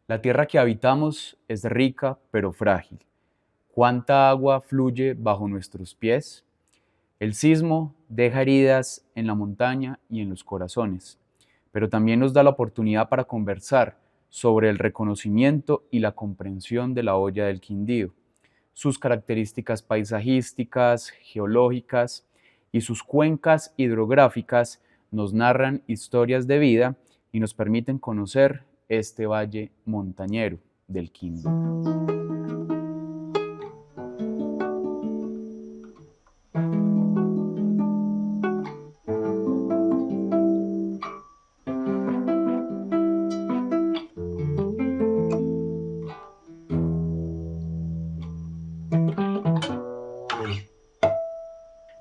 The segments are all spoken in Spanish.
La tierra que habitamos es rica pero frágil. ¿Cuánta agua fluye bajo nuestros pies? El sismo deja heridas en la montaña y en los corazones, pero también nos da la oportunidad para conversar sobre el reconocimiento y la comprensión de la olla del Quindío, sus características paisajísticas, geológicas y sus cuencas hidrográficas nos narran historias de vida y nos permiten conocer este valle montañero del Quindío.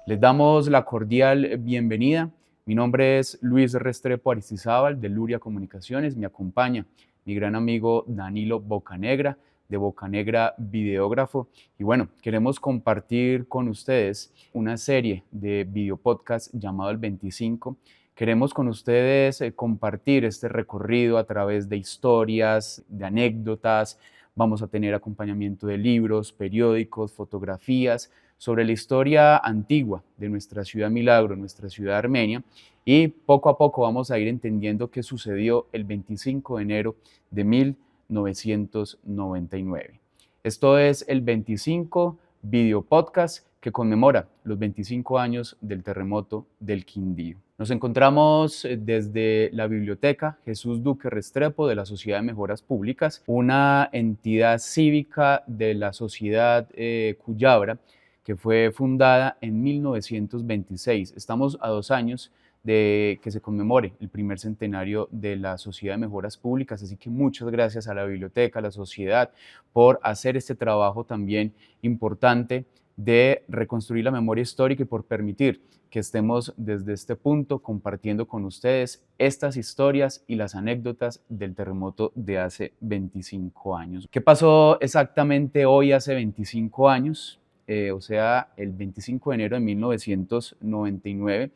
Les damos la cordial bienvenida. Mi nombre es Luis Restrepo Aristizábal de Luria Comunicaciones. Me acompaña mi gran amigo Danilo Bocanegra de Bocanegra Videógrafo. Y bueno, queremos compartir con ustedes una serie de videopodcasts llamado El 25. Queremos con ustedes compartir este recorrido a través de historias, de anécdotas. Vamos a tener acompañamiento de libros, periódicos, fotografías sobre la historia antigua de nuestra ciudad Milagro, nuestra ciudad armenia, y poco a poco vamos a ir entendiendo qué sucedió el 25 de enero de 1999. Esto es el 25 Video Podcast que conmemora los 25 años del terremoto del Quindío. Nos encontramos desde la Biblioteca Jesús Duque Restrepo de la Sociedad de Mejoras Públicas, una entidad cívica de la sociedad Cuyabra, que fue fundada en 1926. Estamos a 2 años de que se conmemore el primer centenario de la Sociedad de Mejoras Públicas, así que muchas gracias a la biblioteca, a la sociedad, por hacer este trabajo también importante de reconstruir la memoria histórica y por permitir que estemos desde este punto compartiendo con ustedes estas historias y las anécdotas del terremoto de hace 25 años. ¿Qué pasó exactamente hoy hace 25 años? O sea, el 25 de enero de 1999,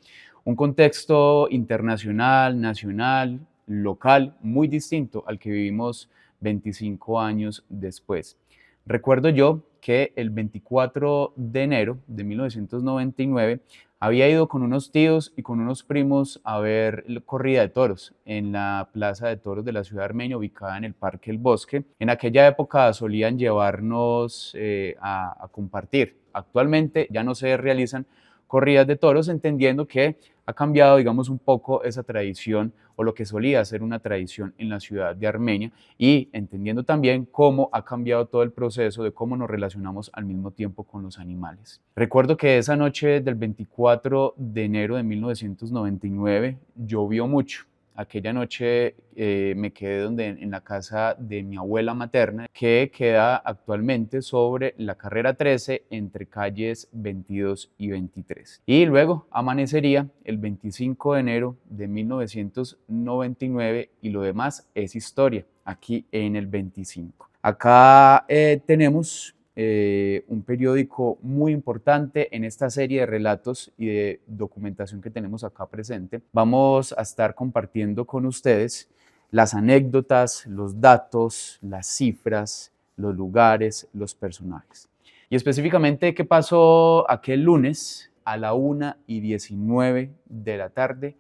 un contexto internacional, nacional, local, muy distinto al que vivimos 25 años después. Recuerdo yo que el 24 de enero de 1999 había ido con unos tíos y con unos primos a ver la corrida de toros en la plaza de toros de la ciudad armenia, ubicada en el Parque El Bosque. En aquella época solían llevarnos a compartir. Actualmente ya no se realizan corridas de toros, entendiendo que ha cambiado, digamos, un poco esa tradición o lo que solía ser una tradición en la ciudad de Armenia, y entendiendo también cómo ha cambiado todo el proceso de cómo nos relacionamos al mismo tiempo con los animales. Recuerdo que esa noche del 24 de enero de 1999 llovió mucho. Aquella noche me quedé en la casa de mi abuela materna, que queda actualmente sobre la carrera 13 entre calles 22 y 23. Y luego amanecería el 25 de enero de 1999 y lo demás es historia aquí en el 25. Acá tenemos un periódico muy importante en esta serie de relatos y de documentación que tenemos acá presente. Vamos a estar compartiendo con ustedes las anécdotas, los datos, las cifras, los lugares, los personajes. Y específicamente, ¿qué pasó aquel lunes a la 1:19 de la tarde?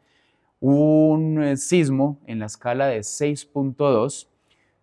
Un sismo en la escala de 6.2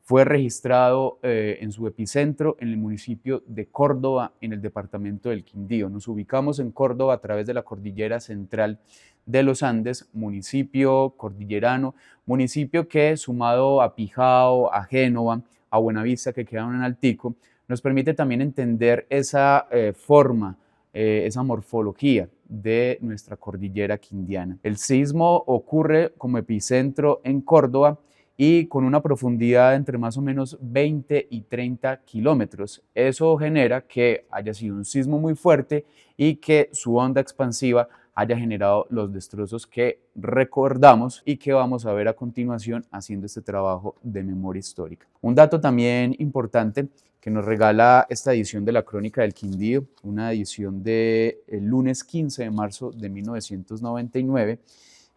fue registrado en su epicentro en el municipio de Córdoba, en el departamento del Quindío. Nos ubicamos en Córdoba a través de la cordillera central de los Andes, municipio cordillerano, municipio que, sumado a Pijao, a Génova, a Buenavista, que quedan en Altico, nos permite también entender esa forma, esa morfología de nuestra cordillera quindiana. El sismo ocurre como epicentro en Córdoba y con una profundidad entre más o menos 20 y 30 kilómetros. Eso genera que haya sido un sismo muy fuerte y que su onda expansiva haya generado los destrozos que recordamos y que vamos a ver a continuación haciendo este trabajo de memoria histórica. Un dato también importante que nos regala esta edición de la Crónica del Quindío, una edición del lunes 15 de marzo de 1999,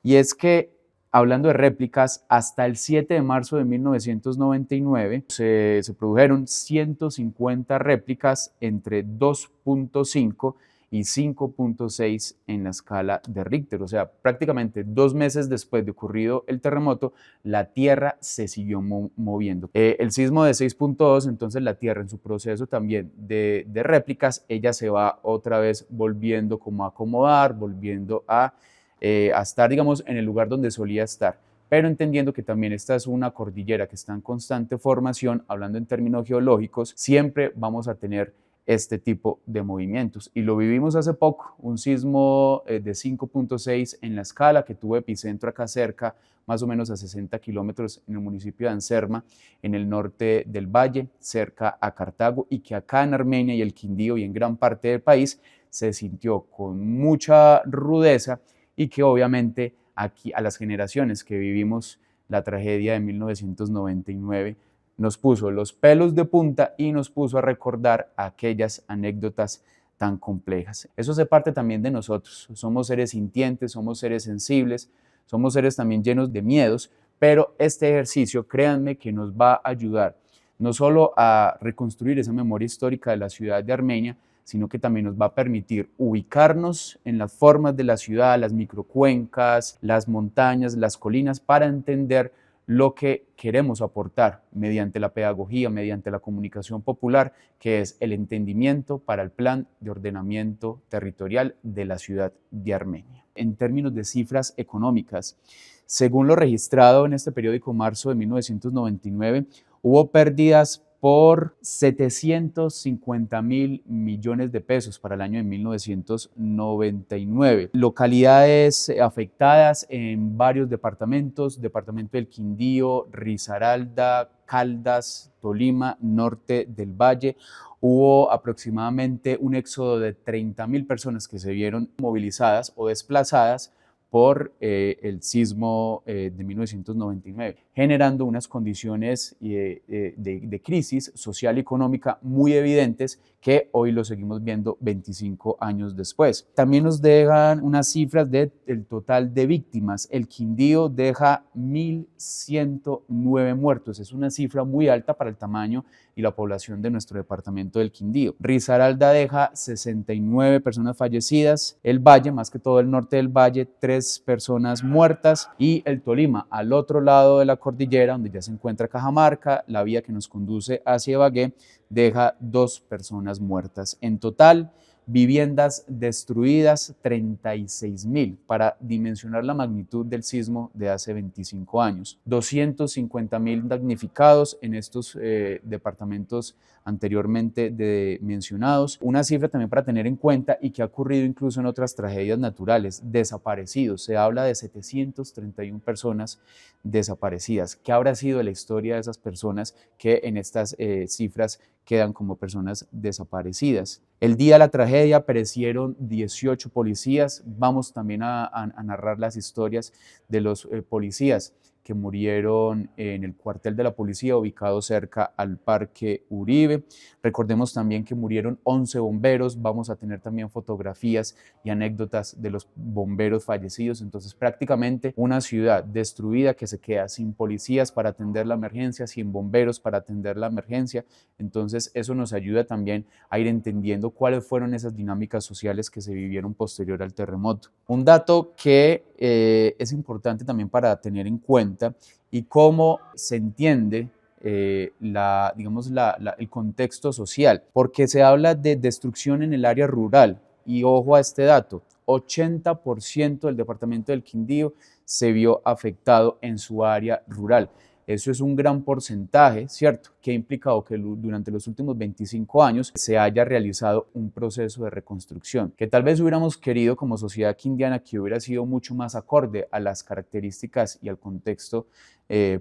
y es que Hablando de réplicas, hasta el 7 de marzo de 1999 se produjeron 150 réplicas entre 2.5 y 5.6 en la escala de Richter. O sea, prácticamente 2 meses después de ocurrido el terremoto, la Tierra se siguió moviendo. El sismo de 6.2, entonces la Tierra en su proceso también de réplicas, ella se va otra vez volviendo como a acomodar, volviendo a estar, digamos, en el lugar donde solía estar, pero entendiendo que también esta es una cordillera que está en constante formación, hablando en términos geológicos, siempre vamos a tener este tipo de movimientos. Y lo vivimos hace poco, un sismo de 5.6 en la escala que tuvo epicentro acá cerca, más o menos a 60 kilómetros en el municipio de Anserma, en el norte del valle, cerca a Cartago, y que acá en Armenia y el Quindío y en gran parte del país se sintió con mucha rudeza y que obviamente aquí a las generaciones que vivimos la tragedia de 1999 nos puso los pelos de punta y nos puso a recordar aquellas anécdotas tan complejas. Eso hace parte también de nosotros. Somos seres sintientes, somos seres sensibles, somos seres también llenos de miedos, pero este ejercicio, créanme, que nos va a ayudar no solo a reconstruir esa memoria histórica de la ciudad de Armenia, sino que también nos va a permitir ubicarnos en las formas de la ciudad, las microcuencas, las montañas, las colinas, para entender lo que queremos aportar mediante la pedagogía, mediante la comunicación popular, que es el entendimiento para el plan de ordenamiento territorial de la ciudad de Armenia. En términos de cifras económicas, según lo registrado en este periódico marzo de 1999, hubo pérdidas por 750.000 millones de pesos para el año de 1999. Localidades afectadas en varios departamentos: departamento del Quindío, Risaralda, Caldas, Tolima, norte del Valle. Hubo aproximadamente un éxodo de 30.000 personas que se vieron movilizadas o desplazadas por el sismo de 1999, generando unas condiciones de crisis social y económica muy evidentes que hoy lo seguimos viendo 25 años después. También nos dejan unas cifras del total de víctimas. El Quindío deja 1.109 muertos. Es una cifra muy alta para el tamaño y la población de nuestro departamento del Quindío. Risaralda deja 69 personas fallecidas. El Valle, más que todo el norte del Valle, 3 personas muertas. Y el Tolima, al otro lado de la cordillera, donde ya se encuentra Cajamarca, la vía que nos conduce hacia Ibagué, deja 2 personas muertas. En total, viviendas destruidas 36.000, para dimensionar la magnitud del sismo de hace 25 años. 250.000 damnificados en estos departamentos anteriormente mencionados. Una cifra también para tener en cuenta y que ha ocurrido incluso en otras tragedias naturales: desaparecidos. Se habla de 731 personas desaparecidas. ¿Qué habrá sido de la historia de esas personas que en estas cifras quedan como personas desaparecidas? El día de la tragedia perecieron 18 policías. Vamos también a narrar las historias de los policías que murieron en el cuartel de la policía ubicado cerca al Parque Uribe. Recordemos también que murieron 11 bomberos. Vamos a tener también fotografías y anécdotas de los bomberos fallecidos. Entonces, prácticamente una ciudad destruida que se queda sin policías para atender la emergencia, sin bomberos para atender la emergencia. Entonces, eso nos ayuda también a ir entendiendo cuáles fueron esas dinámicas sociales que se vivieron posterior al terremoto. Un dato que es importante también para tener en cuenta y cómo se entiende el contexto social, porque se habla de destrucción en el área rural. Y ojo a este dato: 80% del departamento del Quindío se vio afectado en su área rural. Eso es un gran porcentaje, ¿cierto?, que ha implicado que durante los últimos 25 años se haya realizado un proceso de reconstrucción, que tal vez hubiéramos querido como sociedad quindiana que hubiera sido mucho más acorde a las características y al contexto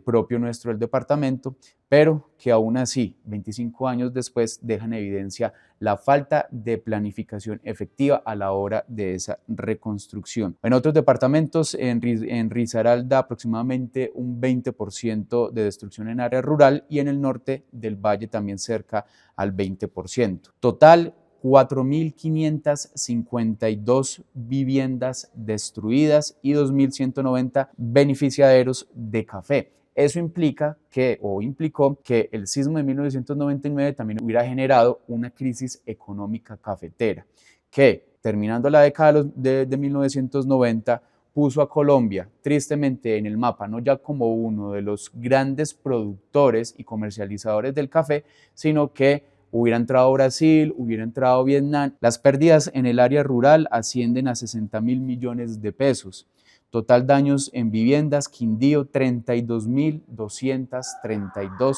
propio nuestro del departamento, pero que aún así, 25 años después, dejan evidencia la falta de planificación efectiva a la hora de esa reconstrucción. En otros departamentos, en Risaralda, aproximadamente un 20% de destrucción en área rural, y en el norte del valle también cerca al 20%. Total, 4.552 viviendas destruidas y 2.190 beneficiaderos de café. Eso implica que, o implicó que el sismo de 1999 también hubiera generado una crisis económica cafetera, que terminando la década de 1990 puso a Colombia tristemente en el mapa, no ya como uno de los grandes productores y comercializadores del café, sino que hubiera entrado Brasil, hubiera entrado Vietnam. Las pérdidas en el área rural ascienden a 60.000 millones de pesos. Total daños en viviendas, Quindío, 32.232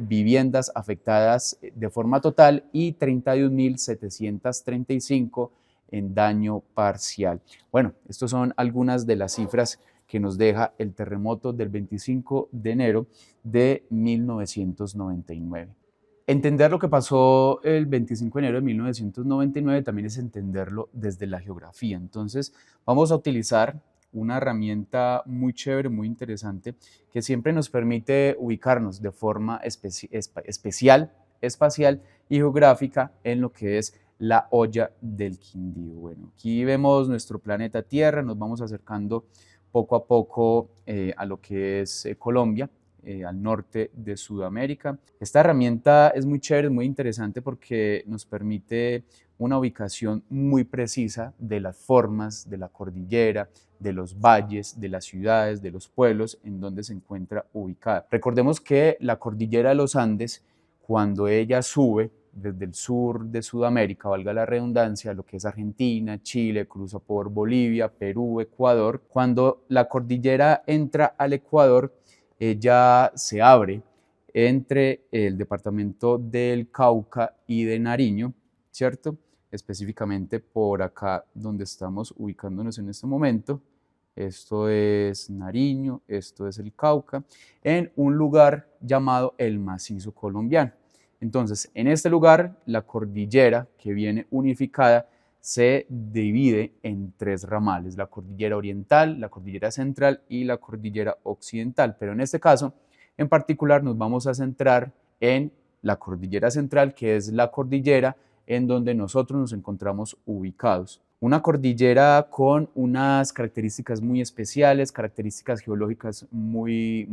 viviendas afectadas de forma total y 31.735 en daño parcial. Bueno, estas son algunas de las cifras que nos deja el terremoto del 25 de enero de 1999. Entender lo que pasó el 25 de enero de 1999 también es entenderlo desde la geografía. Entonces, vamos a utilizar una herramienta muy chévere, muy interesante, que siempre nos permite ubicarnos de forma especial, espacial y geográfica en lo que es la olla del Quindío. Bueno, aquí vemos nuestro planeta Tierra, nos vamos acercando poco a poco a lo que es Colombia, al norte de Sudamérica. Esta herramienta es muy chévere, es muy interesante porque nos permite una ubicación muy precisa de las formas de la cordillera, de los valles, de las ciudades, de los pueblos en donde se encuentra ubicada. Recordemos que la cordillera de los Andes, cuando ella sube desde el sur de Sudamérica, valga la redundancia, lo que es Argentina, Chile, cruza por Bolivia, Perú, Ecuador, cuando la cordillera entra al Ecuador, ella se abre entre el departamento del Cauca y de Nariño, ¿cierto? Específicamente por acá donde estamos ubicándonos en este momento. Esto es Nariño, esto es el Cauca, en un lugar llamado el Macizo Colombiano. Entonces, en este lugar, la cordillera que viene unificada se divide en tres ramales: la cordillera oriental, la cordillera central y la cordillera occidental. Pero en este caso, en particular, nos vamos a centrar en la cordillera central, que es la cordillera en donde nosotros nos encontramos ubicados. Una cordillera con unas características muy especiales, características geológicas muy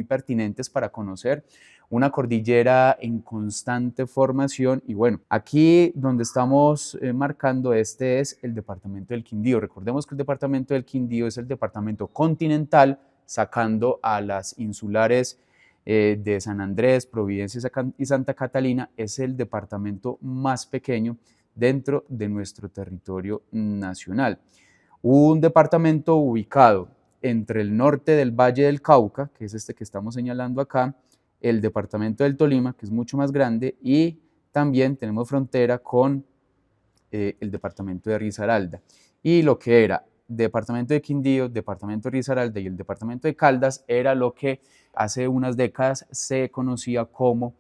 pertinentes para conocer. Una cordillera en constante formación y bueno, aquí donde estamos marcando este es el departamento del Quindío. Recordemos que el departamento del Quindío es el departamento continental, sacando a las insulares de San Andrés, Providencia y Santa Catalina. Es el departamento más pequeño dentro de nuestro territorio nacional. Un departamento ubicado entre el norte del Valle del Cauca, que es este que estamos señalando acá, el departamento del Tolima, que es mucho más grande, y también tenemos frontera con el departamento de Risaralda. Y lo que era departamento de Quindío, departamento de Risaralda y el departamento de Caldas era lo que hace unas décadas se conocía como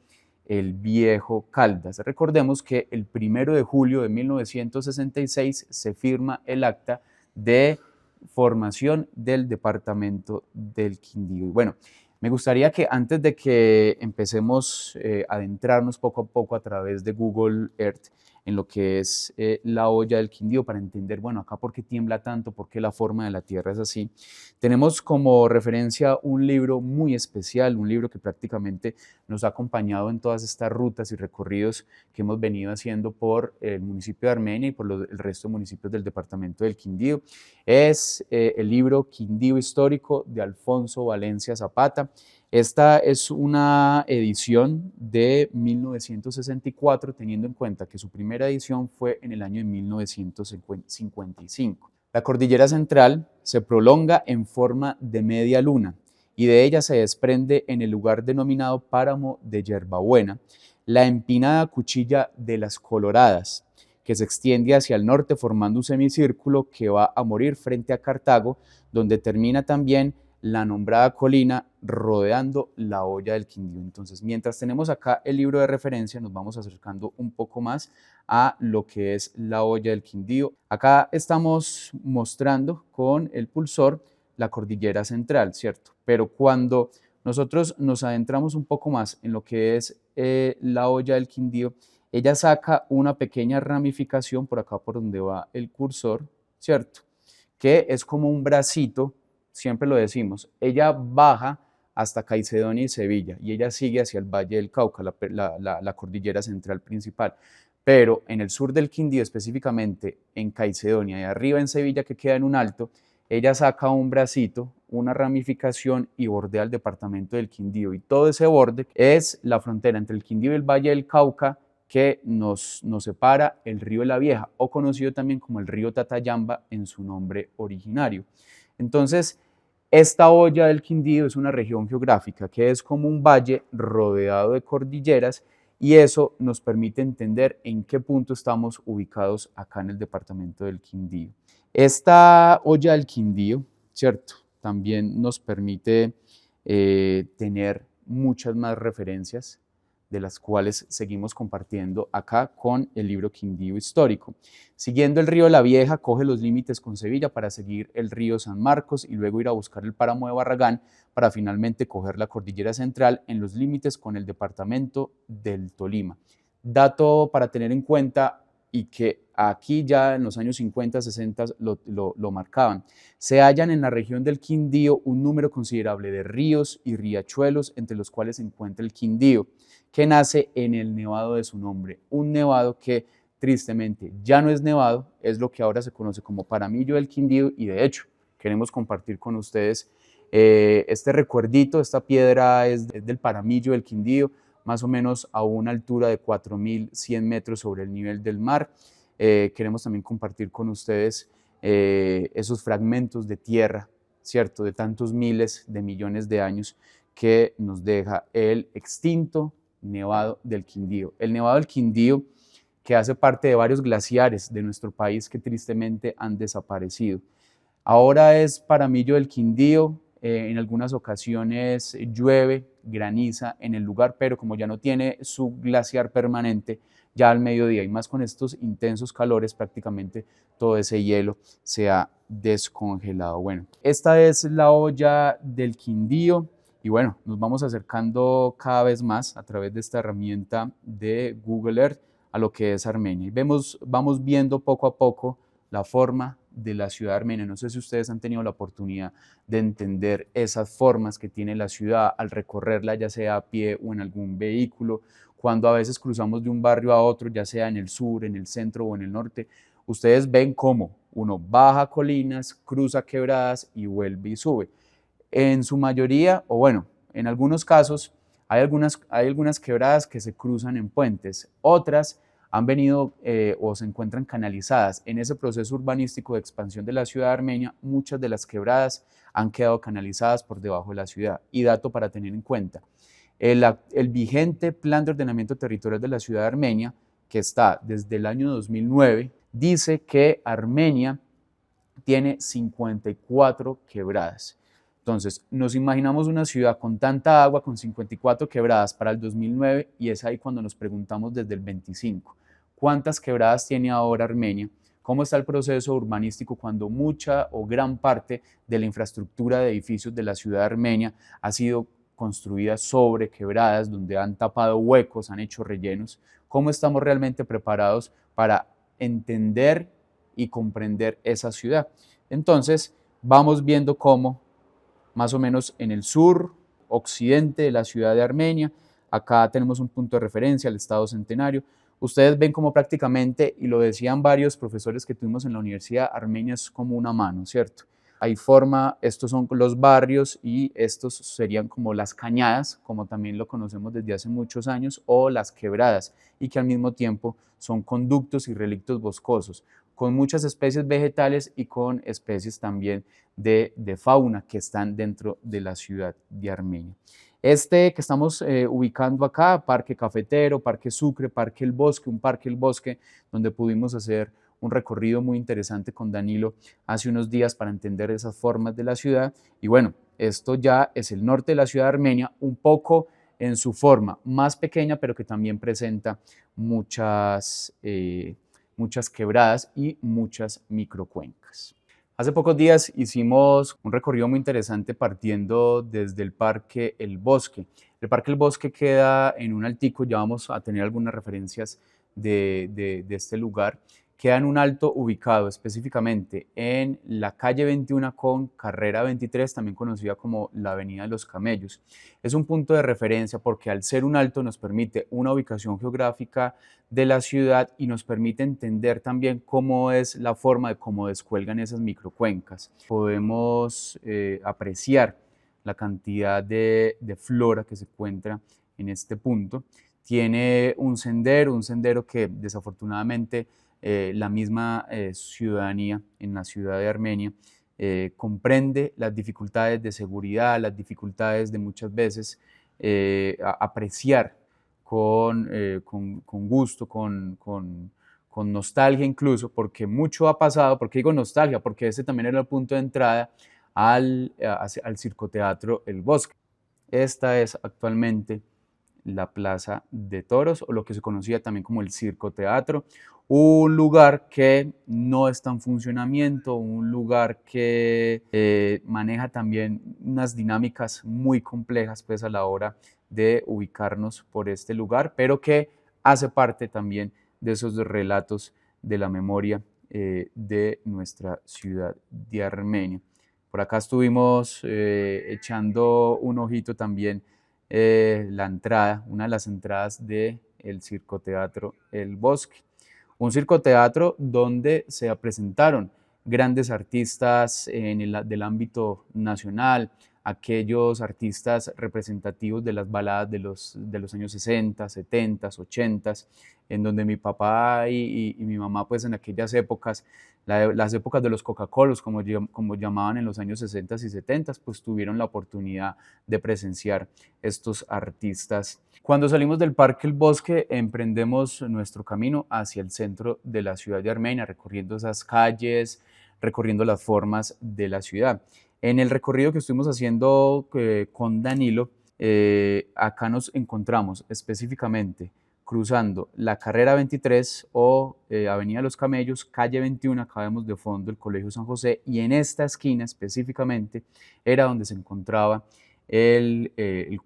el Viejo Caldas. Recordemos que el 1 de julio de 1966 se firma el acta de formación del departamento del Quindío. Y bueno, me gustaría que antes de que empecemos a adentrarnos poco a poco a través de Google Earth en lo que es la olla del Quindío para entender, bueno, acá por qué tiembla tanto, por qué la forma de la Tierra es así. Tenemos como referencia un libro muy especial, un libro que prácticamente nos ha acompañado en todas estas rutas y recorridos que hemos venido haciendo por el municipio de Armenia y por el resto de municipios del departamento del Quindío. Es el libro Quindío Histórico de Alfonso Valencia Zapata. Esta es una edición de 1964, teniendo en cuenta que su primera edición fue en el año de 1955. La cordillera central se prolonga en forma de media luna y de ella se desprende en el lugar denominado Páramo de Yerbabuena la empinada Cuchilla de las Coloradas, que se extiende hacia el norte formando un semicírculo que va a morir frente a Cartago, donde termina también la nombrada colina rodeando la olla del Quindío. Entonces, mientras tenemos acá el libro de referencia, nos vamos acercando un poco más a lo que es la olla del Quindío. Acá estamos mostrando con el pulsor la cordillera central, ¿cierto? Pero cuando nosotros nos adentramos un poco más en lo que es la olla del Quindío, ella saca una pequeña ramificación por acá por donde va el cursor, ¿cierto? Que es como un bracito, siempre lo decimos, ella baja hasta Caicedonia y Sevilla y ella sigue hacia el Valle del Cauca, la cordillera central principal. Pero en el sur del Quindío, específicamente en Caicedonia y arriba en Sevilla, que queda en un alto, ella saca un bracito, una ramificación y bordea el departamento del Quindío. Y todo ese borde es la frontera entre el Quindío y el Valle del Cauca, que nos separa el río La Vieja, o conocido también como el río Tatayamba en su nombre originario. Entonces, esta olla del Quindío es una región geográfica que es como un valle rodeado de cordilleras y eso nos permite entender en qué punto estamos ubicados acá en el departamento del Quindío. Esta olla del Quindío, ¿cierto? También nos permite tener muchas más referencias de las cuales seguimos compartiendo acá con el libro Quindío Histórico. Siguiendo el río La Vieja, coge los límites con Sevilla para seguir el río San Marcos y luego ir a buscar el páramo de Barragán para finalmente coger la cordillera central en los límites con el departamento del Tolima. Dato para tener en cuenta y que aquí ya en los años 50, 60 lo marcaban. Se hallan en la región del Quindío un número considerable de ríos y riachuelos, entre los cuales se encuentra el Quindío, que nace en el nevado de su nombre, un nevado que tristemente ya no es nevado, es lo que ahora se conoce como Paramillo del Quindío y de hecho queremos compartir con ustedes este recuerdito, esta piedra es del Paramillo del Quindío, más o menos a una altura de 4.100 metros sobre el nivel del mar. Queremos también compartir con ustedes esos fragmentos de tierra, ¿cierto? De tantos miles de millones de años que nos deja el extinto Nevado del Quindío. El Nevado del Quindío que hace parte de varios glaciares de nuestro país que tristemente han desaparecido. Ahora es Paramillo del Quindío, en algunas ocasiones llueve, graniza en el lugar, pero como ya no tiene su glaciar permanente, ya al mediodía y más con estos intensos calores, prácticamente todo ese hielo se ha descongelado. Bueno, esta es la olla del Quindío. Y bueno, nos vamos acercando cada vez más a través de esta herramienta de Google Earth a lo que es Armenia. Y vamos viendo poco a poco la forma de la ciudad armenia. No sé si ustedes han tenido la oportunidad de entender esas formas que tiene la ciudad al recorrerla, ya sea a pie o en algún vehículo, cuando a veces cruzamos de un barrio a otro, ya sea en el sur, en el centro o en el norte. Ustedes ven cómo uno baja colinas, cruza quebradas y vuelve y sube. En su mayoría, o bueno, en algunos casos, hay algunas quebradas que se cruzan en puentes, otras han venido o se encuentran canalizadas. En ese proceso urbanístico de expansión de la ciudad armenia, muchas de las quebradas han quedado canalizadas por debajo de la ciudad. Y dato para tener en cuenta, el vigente Plan de Ordenamiento Territorial de la ciudad armenia, que está desde el año 2009, dice que Armenia tiene 54 quebradas. Entonces, nos imaginamos una ciudad con tanta agua, con 54 quebradas para el 2009, y es ahí cuando nos preguntamos desde el 25, ¿cuántas quebradas tiene ahora Armenia? ¿Cómo está el proceso urbanístico cuando mucha o gran parte de la infraestructura de edificios de la ciudad armenia ha sido construida sobre quebradas, donde han tapado huecos, han hecho rellenos? ¿Cómo estamos realmente preparados para entender y comprender esa ciudad? Entonces, vamos viendo cómo más o menos en el sur occidente de la ciudad de Armenia. Acá tenemos un punto de referencia, el Estado Centenario. Ustedes ven como prácticamente, y lo decían varios profesores que tuvimos en la universidad, Armenia es como una mano, ¿cierto? Hay forma, estos son los barrios y estos serían como las cañadas, como también lo conocemos desde hace muchos años, o las quebradas, y que al mismo tiempo son conductos y relictos boscosos, con muchas especies vegetales y con especies también de fauna que están dentro de la ciudad de Armenia. Este que estamos ubicando acá, Parque Cafetero, Parque Sucre, Parque El Bosque, un Parque El Bosque donde pudimos hacer un recorrido muy interesante con Danilo hace unos días para entender esas formas de la ciudad. Y bueno, esto ya es el norte de la ciudad de Armenia, un poco en su forma más pequeña, pero que también presenta muchas quebradas y muchas microcuencas. Hace pocos días hicimos un recorrido muy interesante partiendo desde el Parque El Bosque. El Parque El Bosque queda en un altico, ya vamos a tener algunas referencias de este lugar. Queda en un alto ubicado específicamente en la calle 21 con carrera 23, también conocida como la Avenida de los Camellos. Es un punto de referencia porque al ser un alto nos permite una ubicación geográfica de la ciudad y nos permite entender también cómo es la forma de cómo descuelgan esas microcuencas. Podemos apreciar la cantidad de flora que se encuentra en este punto. Tiene un sendero que desafortunadamente la misma ciudadanía en la ciudad de Armenia comprende las dificultades de seguridad, las dificultades de muchas veces apreciar con gusto, con nostalgia incluso, porque mucho ha pasado. ¿Por qué digo nostalgia? Porque ese también era el punto de entrada al circoteatro El Bosque. Esta es actualmente la Plaza de Toros, o lo que se conocía también como el Circoteatro, un lugar que no está en funcionamiento, un lugar que maneja también unas dinámicas muy complejas pues a la hora de ubicarnos por este lugar, pero que hace parte también de esos relatos de la memoria de nuestra ciudad de Armenia. Por acá estuvimos echando un ojito también la entrada, una de las entradas del Circoteatro El Bosque. Un circoteatro donde se presentaron grandes artistas del ámbito nacional, aquellos artistas representativos de las baladas de los años 60, 70, 80, en donde mi papá y mi mamá pues en aquellas épocas, las épocas de los Coca-Colos, como llamaban en los años 60 y 70, pues tuvieron la oportunidad de presenciar estos artistas. Cuando salimos del Parque El Bosque, emprendemos nuestro camino hacia el centro de la ciudad de Armenia, recorriendo esas calles, recorriendo las formas de la ciudad. En el recorrido que estuvimos haciendo con Danilo, acá nos encontramos específicamente cruzando la carrera 23 o Avenida de los Camellos, calle 21, acá vemos de fondo el Colegio San José, y en esta esquina específicamente era donde se encontraba el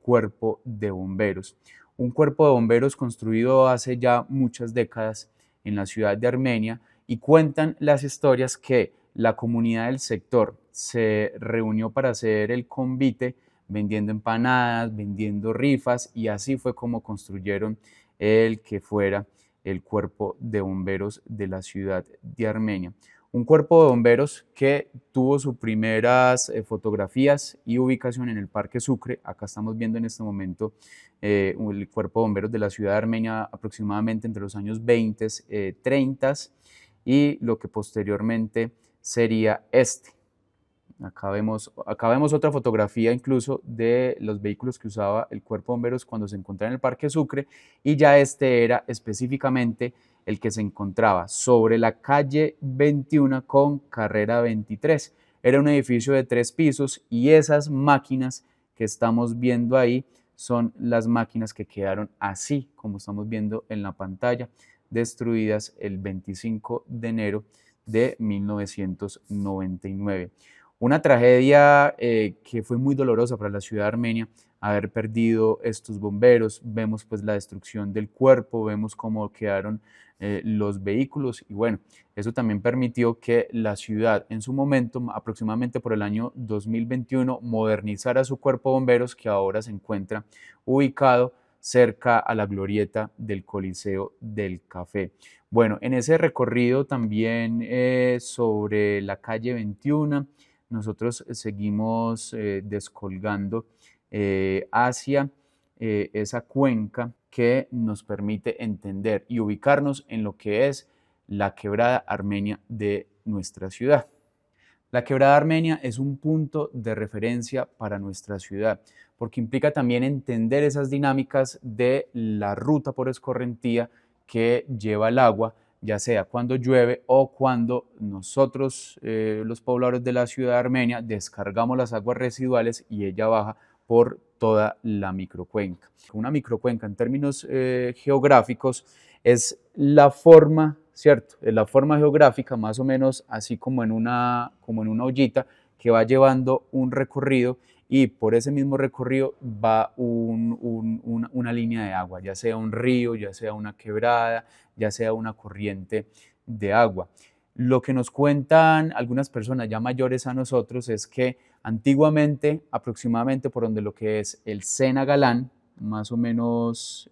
cuerpo de bomberos. Un cuerpo de bomberos construido hace ya muchas décadas en la ciudad de Armenia, y cuentan las historias que la comunidad del sector se reunió para hacer el convite vendiendo empanadas, vendiendo rifas, y así fue como construyeron el que fuera el cuerpo de bomberos de la ciudad de Armenia. Un cuerpo de bomberos que tuvo sus primeras fotografías y ubicación en el Parque Sucre. Acá estamos viendo en este momento el cuerpo de bomberos de la ciudad de Armenia aproximadamente entre los años 20, 30 y lo que posteriormente sería este. Acá vemos otra fotografía incluso de los vehículos que usaba el cuerpo de bomberos cuando se encontraba en el Parque Sucre, y ya este era específicamente el que se encontraba sobre la calle 21 con carrera 23. Era un edificio de 3 pisos y esas máquinas que estamos viendo ahí son las máquinas que quedaron así como estamos viendo en la pantalla, destruidas el 25 de enero de 1999. Una tragedia que fue muy dolorosa para la ciudad de Armenia, haber perdido estos bomberos. Vemos pues la destrucción del cuerpo, vemos cómo quedaron los vehículos, y bueno, eso también permitió que la ciudad en su momento, aproximadamente por el año 2021, modernizara su cuerpo de bomberos, que ahora se encuentra ubicado cerca a la glorieta del Coliseo del Café. Bueno, en ese recorrido también sobre la calle 21, nosotros seguimos descolgando hacia esa cuenca que nos permite entender y ubicarnos en lo que es la quebrada armenia de nuestra ciudad. La quebrada armenia es un punto de referencia para nuestra ciudad, porque implica también entender esas dinámicas de la ruta por escorrentía que lleva el agua, ya sea cuando llueve o cuando nosotros, los pobladores de la ciudad de Armenia, descargamos las aguas residuales y ella baja por toda la microcuenca. Una microcuenca en términos geográficos es la forma, ¿cierto? Es la forma geográfica más o menos así como en una ollita que va llevando un recorrido y por ese mismo recorrido va una línea de agua, ya sea un río, ya sea una quebrada, ya sea una corriente de agua. Lo que nos cuentan algunas personas ya mayores a nosotros es que antiguamente, aproximadamente por donde lo que es el Sena Galán, más o menos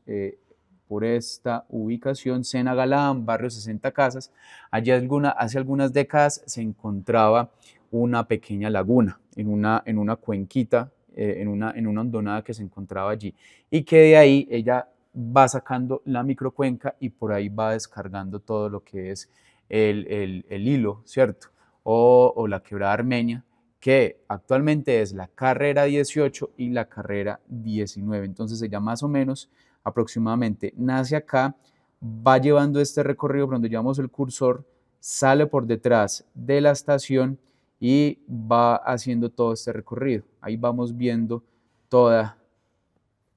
por esta ubicación, Sena Galán, barrio 60 Casas, allí hace algunas décadas se encontraba una pequeña laguna en una cuenquita, en una hondonada que se encontraba allí, y que de ahí ella va sacando la microcuenca y por ahí va descargando todo lo que es el hilo, ¿cierto? O la quebrada armenia, que actualmente es la carrera 18 y la carrera 19. Entonces ella más o menos aproximadamente nace acá, va llevando este recorrido por donde llevamos el cursor, sale por detrás de la estación y va haciendo todo este recorrido. Ahí vamos viendo toda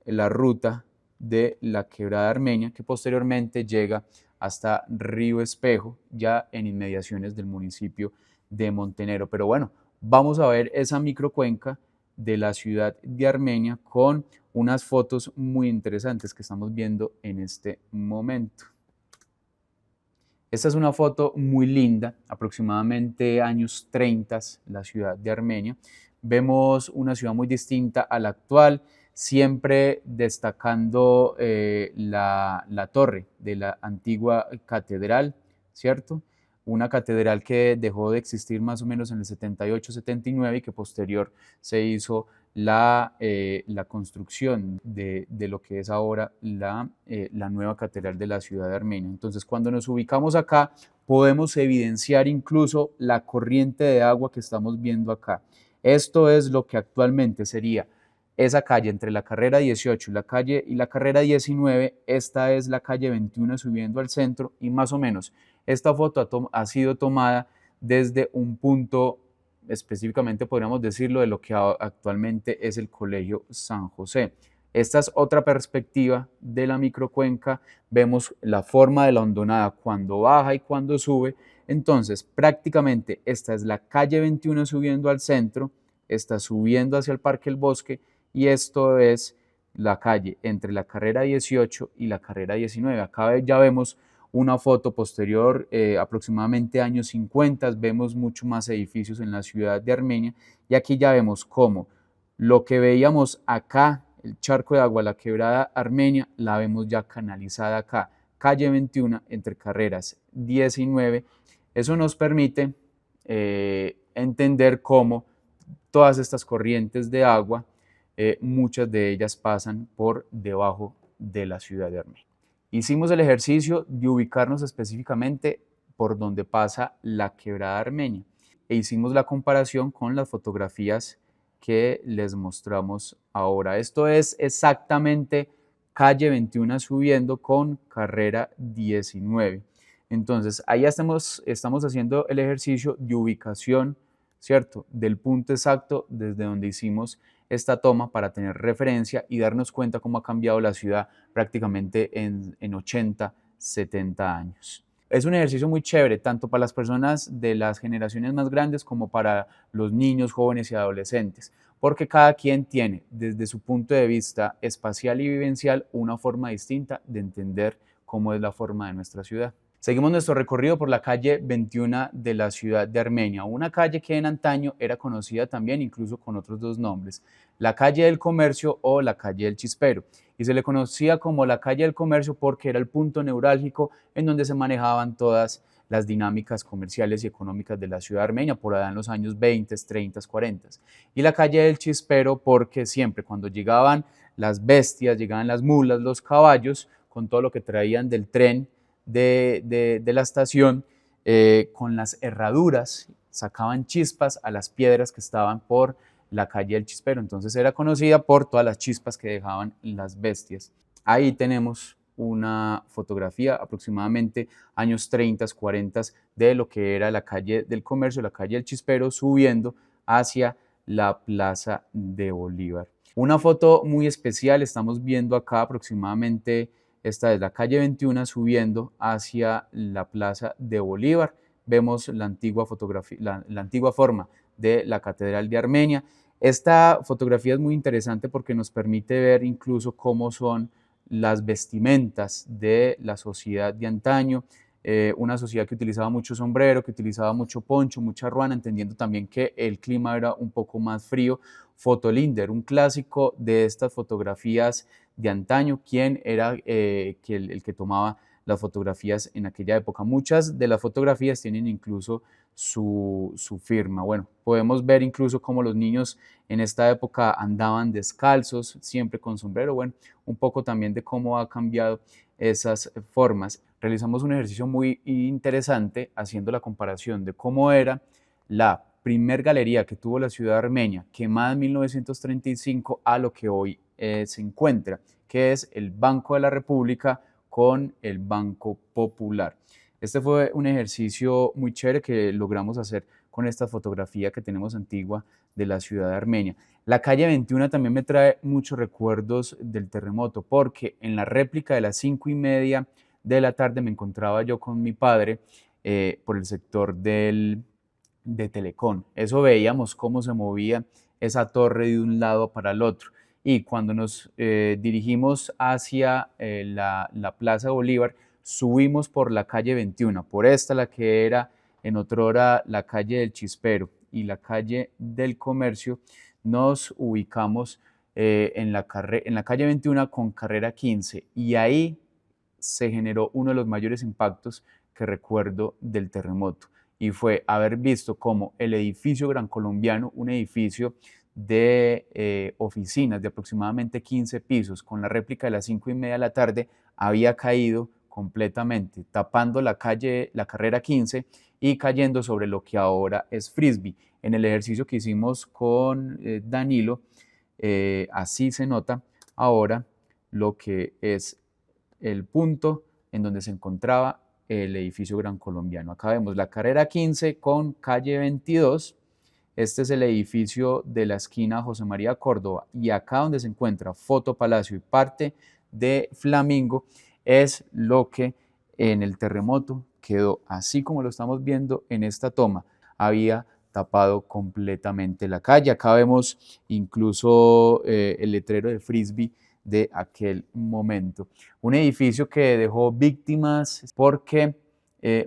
la ruta de la quebrada armenia, que posteriormente llega hasta Río Espejo, ya en inmediaciones del municipio de Montenegro. Pero bueno, vamos a ver esa microcuenca de la ciudad de Armenia con unas fotos muy interesantes que estamos viendo en este momento. Esta es una foto muy linda, aproximadamente años 30, la ciudad de Armenia. Vemos una ciudad muy distinta a la actual, siempre destacando la torre de la antigua catedral, ¿cierto? Una catedral que dejó de existir más o menos en el 78-79 y que posterior se hizo la construcción de lo que es ahora la nueva catedral de la ciudad de Armenia. Entonces, cuando nos ubicamos acá, podemos evidenciar incluso la corriente de agua que estamos viendo acá. Esto es lo que actualmente sería esa calle entre la carrera 18 y la carrera 19. Esta es la calle 21 subiendo al centro y más o menos esta foto ha sido tomada desde un punto, específicamente podríamos decirlo, de lo que actualmente es el Colegio San José. Esta es otra perspectiva de la microcuenca. Vemos la forma de la hondonada cuando baja y cuando sube. Entonces, prácticamente esta es la calle 21 subiendo al centro, está subiendo hacia el Parque El Bosque y esto es la calle entre la carrera 18 y la carrera 19. Acá ya vemos una foto posterior, aproximadamente años 50, vemos mucho más edificios en la ciudad de Armenia y aquí ya vemos cómo lo que veíamos acá, el charco de agua, la quebrada armenia, la vemos ya canalizada acá, calle 21 entre carreras 19. Eso nos permite entender cómo todas estas corrientes de agua, muchas de ellas pasan por debajo de la ciudad de Armenia. Hicimos el ejercicio de ubicarnos específicamente por donde pasa la quebrada armenia e hicimos la comparación con las fotografías que les mostramos ahora. Esto es exactamente calle 21 subiendo con carrera 19. Entonces, ahí estamos haciendo el ejercicio de ubicación, ¿cierto? Del punto exacto desde donde hicimos esta toma para tener referencia y darnos cuenta cómo ha cambiado la ciudad prácticamente en 80, 70 años. Es un ejercicio muy chévere, tanto para las personas de las generaciones más grandes como para los niños, jóvenes y adolescentes, porque cada quien tiene, desde su punto de vista espacial y vivencial, una forma distinta de entender cómo es la forma de nuestra ciudad. Seguimos nuestro recorrido por la calle 21 de la ciudad de Armenia, una calle que en antaño era conocida también incluso con otros dos nombres, la calle del Comercio o la calle del Chispero. Y se le conocía como la calle del Comercio porque era el punto neurálgico en donde se manejaban todas las dinámicas comerciales y económicas de la ciudad de Armenia por allá en los años 20, 30, 40. Y la calle del Chispero porque siempre cuando llegaban las bestias, llegaban las mulas, los caballos, con todo lo que traían del tren, de la estación, con las herraduras sacaban chispas a las piedras que estaban por la calle del Chispero. Entonces era conocida por todas las chispas que dejaban las bestias. Ahí tenemos una fotografía aproximadamente años 30, 40 de lo que era la calle del Comercio, la calle del Chispero, subiendo hacia la Plaza de Bolívar. Una foto muy especial, estamos viendo acá aproximadamente. Esta es la calle 21 subiendo hacia la Plaza de Bolívar. Vemos la antigua fotografía, la antigua forma de la Catedral de Armenia. Esta fotografía es muy interesante porque nos permite ver incluso cómo son las vestimentas de la sociedad de antaño, una sociedad que utilizaba mucho sombrero, que utilizaba mucho poncho, mucha ruana, entendiendo también que el clima era un poco más frío. Fotolinder, un clásico de estas fotografías de antaño, quién era el que tomaba las fotografías en aquella época. Muchas de las fotografías tienen incluso su firma. Bueno, podemos ver incluso cómo los niños en esta época andaban descalzos, siempre con sombrero. Bueno, un poco también de cómo ha cambiado esas formas. Realizamos un ejercicio muy interesante haciendo la comparación de cómo era la primer galería que tuvo la ciudad de Armenia, quemada en 1935, a lo que hoy se encuentra, que es el Banco de la República con el Banco Popular. Este fue un ejercicio muy chévere que logramos hacer con esta fotografía que tenemos antigua de la ciudad de Armenia. La calle 21 también me trae muchos recuerdos del terremoto, porque en la réplica de las 5:30 de la tarde me encontraba yo con mi padre por el sector de Telecom. Eso veíamos cómo se movía esa torre de un lado para el otro. Y cuando nos dirigimos hacia la Plaza Bolívar, subimos por la calle 21, por esta la que era en otrora la calle del Chispero y la calle del Comercio, nos ubicamos en la calle 21 con carrera 15, y ahí se generó uno de los mayores impactos que recuerdo del terremoto, y fue haber visto cómo el edificio Gran Colombiano, un edificio de oficinas de aproximadamente 15 pisos, con la réplica de las 5:30 de la tarde, había caído completamente, tapando la carrera 15 y cayendo sobre lo que ahora es Frisbee. En el ejercicio que hicimos con Danilo, así se nota ahora lo que es el punto en donde se encontraba el edificio Gran Colombiano. Acá vemos la carrera 15 con calle 22. Este es el edificio de la esquina José María Córdoba, y acá donde se encuentra Foto Palacio y parte de Flamingo es lo que en el terremoto quedó así como lo estamos viendo en esta toma. Había tapado completamente la calle. Acá vemos incluso el letrero de Frisbee de aquel momento. Un edificio que dejó víctimas porque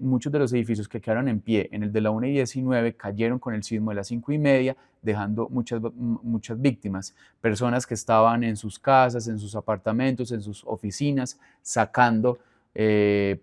muchos de los edificios que quedaron en pie en el de la 1:19 cayeron con el sismo de las 5:30, dejando muchas víctimas, personas que estaban en sus casas, en sus apartamentos, en sus oficinas, sacando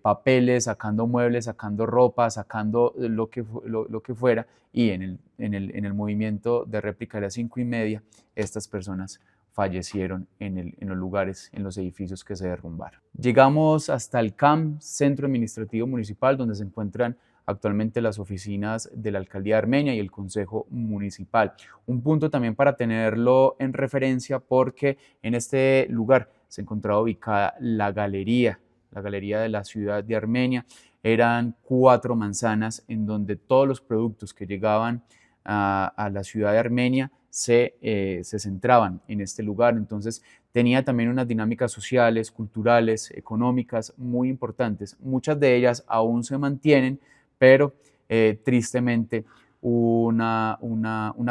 papeles, sacando muebles, sacando ropa, sacando lo que fuera, y en el movimiento de réplica de las 5:30, estas personas fallecieron en los lugares, en los edificios que se derrumbaron. Llegamos hasta el CAM, Centro Administrativo Municipal, donde se encuentran actualmente las oficinas de la Alcaldía de Armenia y el Consejo Municipal. Un punto también para tenerlo en referencia, porque en este lugar se encontraba ubicada la galería de la ciudad de Armenia. Eran 4 manzanas en donde todos los productos que llegaban a la ciudad de Armenia se centraban en este lugar. Entonces tenía también unas dinámicas sociales, culturales, económicas muy importantes. Muchas de ellas aún se mantienen, pero tristemente una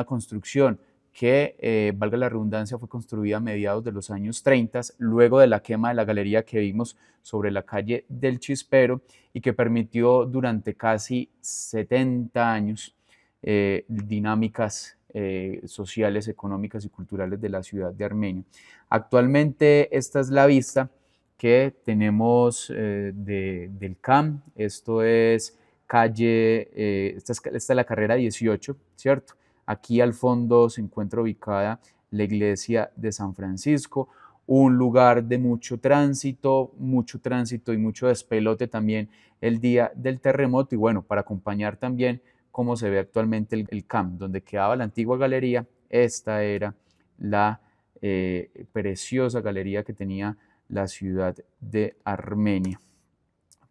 construcción que, valga la redundancia, fue construida a mediados de los años 30, luego de la quema de la galería que vimos sobre la calle del Chispero, y que permitió durante casi 70 años dinámicas sociales, económicas y culturales de la ciudad de Armenia. Actualmente esta es la vista que tenemos del CAM. Esto es esta es la carrera 18, ¿cierto? Aquí al fondo se encuentra ubicada la iglesia de San Francisco, un lugar de mucho tránsito y mucho despelote también el día del terremoto. Y bueno, para acompañar también cómo se ve actualmente el CAM, donde quedaba la antigua galería, esta era la preciosa galería que tenía la ciudad de Armenia.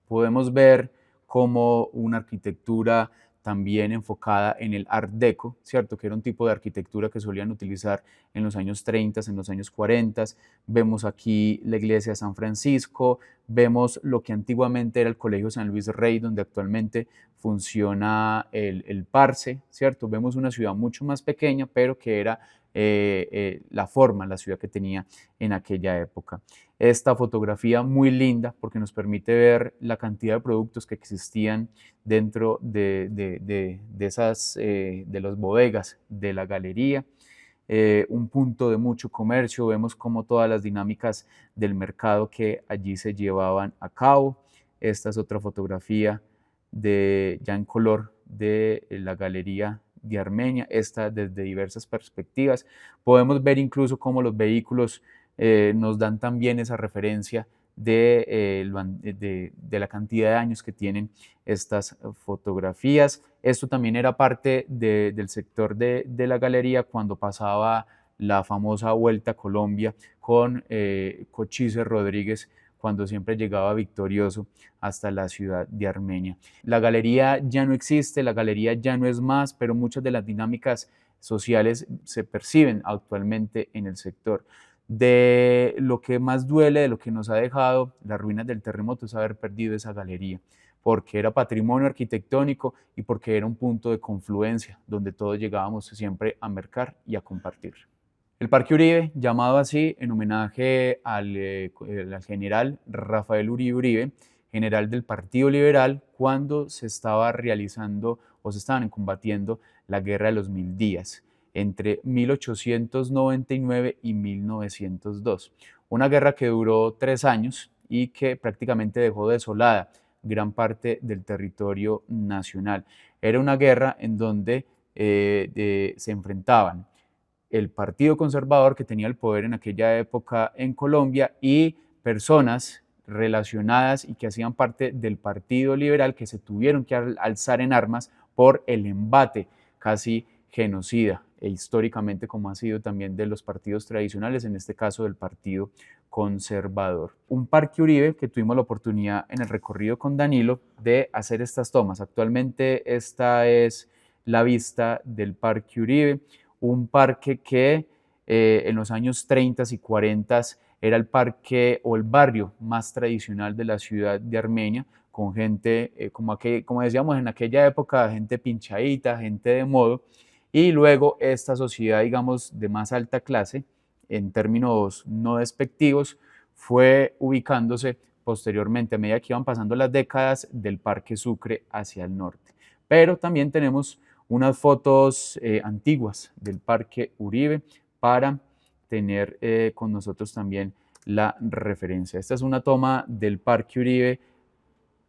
Podemos ver como una arquitectura también enfocada en el Art Deco, ¿cierto? Que era un tipo de arquitectura que solían utilizar en los años 30, en los años 40. Vemos aquí la iglesia de San Francisco, vemos lo que antiguamente era el Colegio San Luis Rey, donde actualmente funciona el Parse, ¿cierto? Vemos una ciudad mucho más pequeña, pero que era la forma, la ciudad que tenía en aquella época. Esta fotografía muy linda porque nos permite ver la cantidad de productos que existían dentro de las bodegas de la galería. Un punto de mucho comercio, vemos como todas las dinámicas del mercado que allí se llevaban a cabo. Esta es otra fotografía ya en color de la galería de Armenia, esta desde diversas perspectivas. Podemos ver incluso cómo los vehículos nos dan también esa referencia de la cantidad de años que tienen estas fotografías. Esto también era parte del sector de la galería cuando pasaba la famosa Vuelta a Colombia con Cochise Rodríguez, cuando siempre llegaba victorioso hasta la ciudad de Armenia. La galería ya no existe, la galería ya no es más, pero muchas de las dinámicas sociales se perciben actualmente en el sector. De lo que más duele, de lo que nos ha dejado las ruinas del terremoto, es haber perdido esa galería, porque era patrimonio arquitectónico y porque era un punto de confluencia donde todos llegábamos siempre a mercar y a compartir. El Parque Uribe, llamado así en homenaje al general Rafael Uribe Uribe, general del Partido Liberal, cuando se estaba realizando o se estaban combatiendo la Guerra de los 1000 días entre 1899 y 1902. Una guerra que duró 3 años y que prácticamente dejó desolada gran parte del territorio nacional. Era una guerra en donde se enfrentaban el Partido Conservador, que tenía el poder en aquella época en Colombia, y personas relacionadas y que hacían parte del Partido Liberal, que se tuvieron que alzar en armas por el embate casi genocida e históricamente como ha sido también de los partidos tradicionales, en este caso del Partido Conservador. Un Parque Uribe que tuvimos la oportunidad en el recorrido con Danilo de hacer estas tomas. Actualmente esta es la vista del Parque Uribe, un parque que en los años 30 y 40 era el parque o el barrio más tradicional de la ciudad de Armenia, con gente, como decíamos en aquella época, gente pinchadita, gente de modo, y luego esta sociedad, digamos, de más alta clase, en términos no despectivos, fue ubicándose posteriormente, a medida que iban pasando las décadas, del Parque Sucre hacia el norte. Pero también tenemos unas fotos antiguas del Parque Uribe para tener con nosotros también la referencia. Esta es una toma del Parque Uribe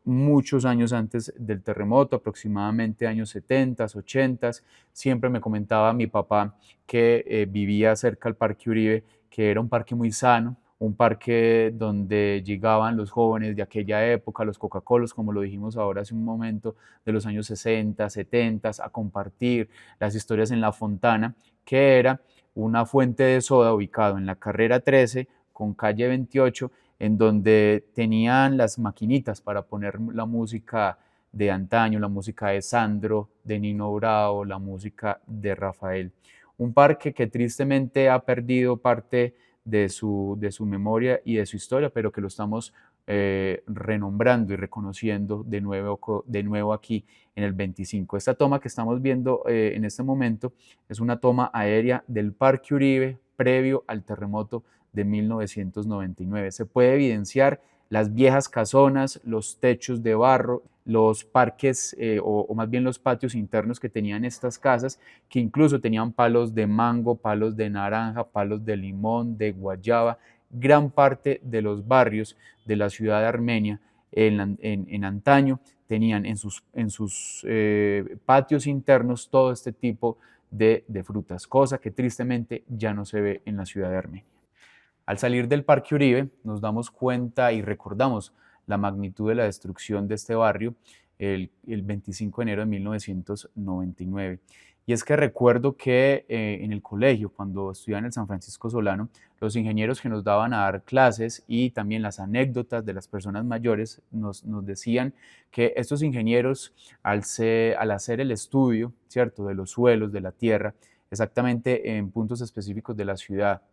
muchos años antes del terremoto, aproximadamente años 70, 80. Siempre me comentaba mi papá que vivía cerca al Parque Uribe, que era un parque muy sano, un parque donde llegaban los jóvenes de aquella época, los Coca-Colas, como lo dijimos ahora hace un momento, de los años 60, 70, a compartir las historias en La Fontana, que era una fuente de soda ubicado en la carrera 13 con calle 28, en donde tenían las maquinitas para poner la música de antaño, la música de Sandro, de Nino Bravo, la música de Rafael. Un parque que tristemente ha perdido parte de su memoria y de su historia, pero que lo estamos renombrando y reconociendo de nuevo aquí en el 25. Esta toma que estamos viendo en este momento es una toma aérea del Parque Uribe previo al terremoto de 1999. Se puede evidenciar las viejas casonas, los techos de barro, los parques o más bien los patios internos que tenían estas casas, que incluso tenían palos de mango, palos de naranja, palos de limón, de guayaba. Gran parte de los barrios de la ciudad de Armenia en antaño tenían en sus patios internos todo este tipo de frutas, cosa que tristemente ya no se ve en la ciudad de Armenia. Al salir del Parque Uribe nos damos cuenta y recordamos la magnitud de la destrucción de este barrio el 25 de enero de 1999. Y es que recuerdo que en el colegio, cuando estudiaba en el San Francisco Solano, los ingenieros que nos daban a dar clases y también las anécdotas de las personas mayores nos decían que estos ingenieros, al hacer el estudio, ¿cierto?, de los suelos, de la tierra, exactamente en puntos específicos de la ciudad,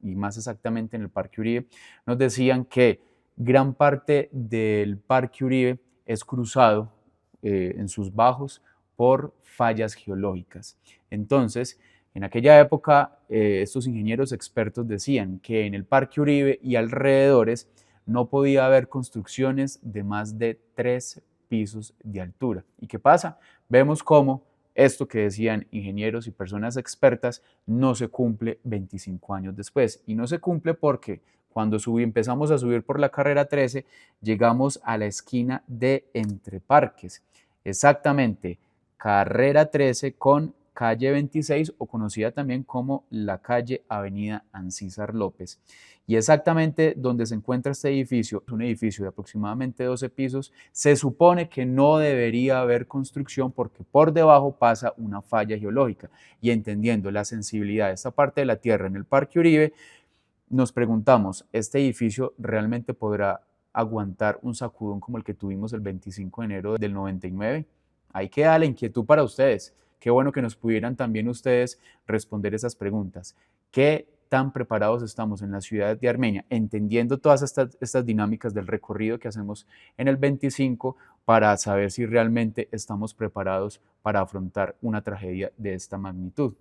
y más exactamente en el Parque Uribe, nos decían que gran parte del Parque Uribe es cruzado en sus bajos por fallas geológicas. Entonces, En aquella época, estos ingenieros expertos decían que en el Parque Uribe y alrededores no podía haber construcciones de más de 3 pisos de altura. ¿Y qué pasa? Vemos cómo esto que decían ingenieros y personas expertas no se cumple 25 años después. Y no se cumple porque cuando empezamos a subir por la carrera 13, llegamos a la esquina de Entre Parques. Exactamente, carrera 13 con calle 26 o conocida también como la calle Avenida Ancísar López. Y exactamente donde se encuentra este edificio, es un edificio de aproximadamente 12 pisos, se supone que no debería haber construcción porque por debajo pasa una falla geológica. Y entendiendo la sensibilidad de esta parte de la tierra en el Parque Uribe, nos preguntamos, ¿este edificio realmente podrá aguantar un sacudón como el que tuvimos el 25 de enero del 99? Ahí queda la inquietud para ustedes. Qué bueno que nos pudieran también ustedes responder esas preguntas. ¿Qué tan preparados estamos en la ciudad de Armenia, entendiendo todas estas dinámicas del recorrido que hacemos en el 25 para saber si realmente estamos preparados para afrontar una tragedia de esta magnitud?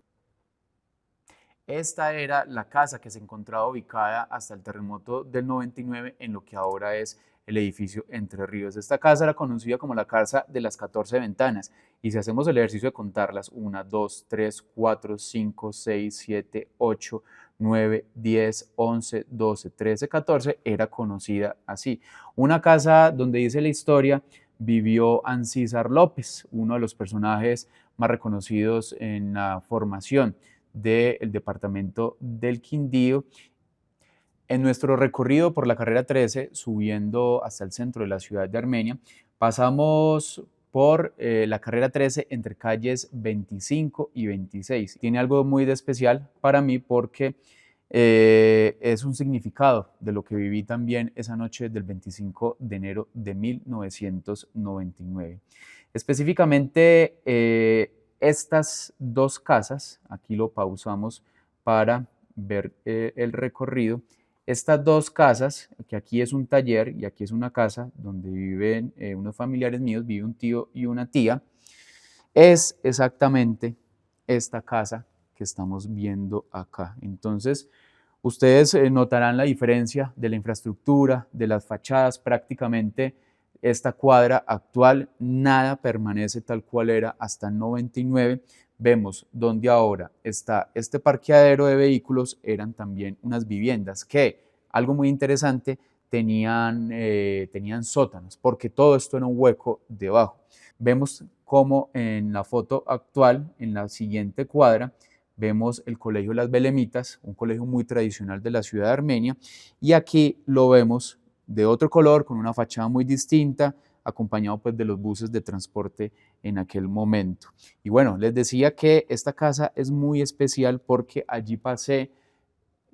Esta era la casa que se encontraba ubicada hasta el terremoto del 99 en lo que ahora es el edificio Entre Ríos. Esta casa era conocida como la casa de las 14 ventanas y si hacemos el ejercicio de contarlas, 1, 2, 3, 4, 5, 6, 7, 8, 9, 10, 11, 12, 13, 14, era conocida así. Una casa donde dice la historia vivió Ancísar López, uno de los personajes más reconocidos en la formación del departamento del Quindío. En nuestro recorrido por la carrera 13, subiendo hasta el centro de la ciudad de Armenia, pasamos por la carrera 13 entre calles 25 y 26. Tiene algo muy de especial para mí porque es un significado de lo que viví también esa noche del 25 de enero de 1999. Específicamente, estas dos casas, aquí lo pausamos para ver el recorrido. Estas dos casas, que aquí es un taller y aquí es una casa donde viven unos familiares míos, vive un tío y una tía, es exactamente esta casa que estamos viendo acá. Entonces, ustedes notarán la diferencia de la infraestructura, de las fachadas, prácticamente esta cuadra actual, nada permanece tal cual era hasta el 99. Vemos donde ahora está este parqueadero de vehículos, eran también unas viviendas que, algo muy interesante, tenían sótanos, porque todo esto era un hueco debajo. Vemos como en la foto actual, en la siguiente cuadra, vemos el Colegio Las Belemitas, un colegio muy tradicional de la ciudad de Armenia, y aquí lo vemos de otro color, con una fachada muy distinta, acompañado pues de los buses de transporte en aquel momento. Y bueno, les decía que esta casa es muy especial porque allí pasé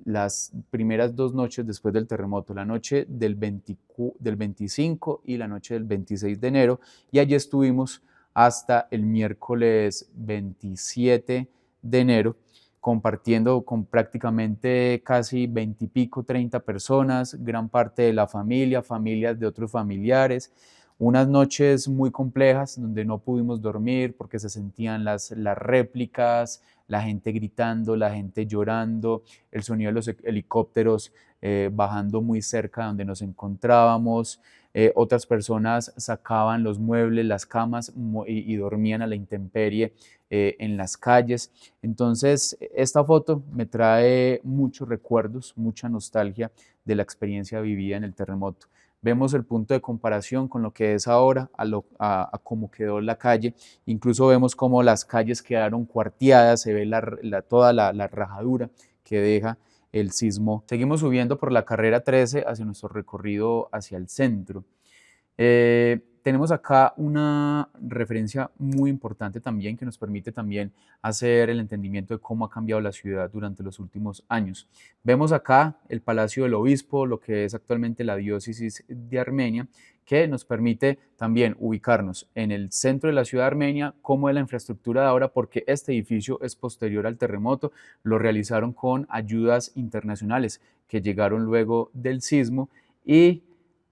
las primeras 2 noches después del terremoto, la noche del 25 y la noche del 26 de enero, y allí estuvimos hasta el miércoles 27 de enero, compartiendo con prácticamente casi 20 y pico, 30 personas, gran parte de la familia, familias de otros familiares, unas noches muy complejas donde no pudimos dormir porque se sentían las réplicas, la gente gritando, la gente llorando, el sonido de los helicópteros bajando muy cerca de donde nos encontrábamos. Otras personas sacaban los muebles, las camas y dormían a la intemperie en las calles. Entonces, esta foto me trae muchos recuerdos, mucha nostalgia de la experiencia vivida en el terremoto. Vemos el punto de comparación con lo que es ahora, a cómo quedó la calle. Incluso vemos cómo las calles quedaron cuarteadas, se ve toda la rajadura que deja el sismo. Seguimos subiendo por la carrera 13 hacia nuestro recorrido hacia el centro. Tenemos acá una referencia muy importante también que nos permite también hacer el entendimiento de cómo ha cambiado la ciudad durante los últimos años. Vemos acá el Palacio del Obispo, lo que es actualmente la diócesis de Armenia, que nos permite también ubicarnos en el centro de la ciudad de Armenia, como es la infraestructura de ahora, porque este edificio es posterior al terremoto, lo realizaron con ayudas internacionales que llegaron luego del sismo y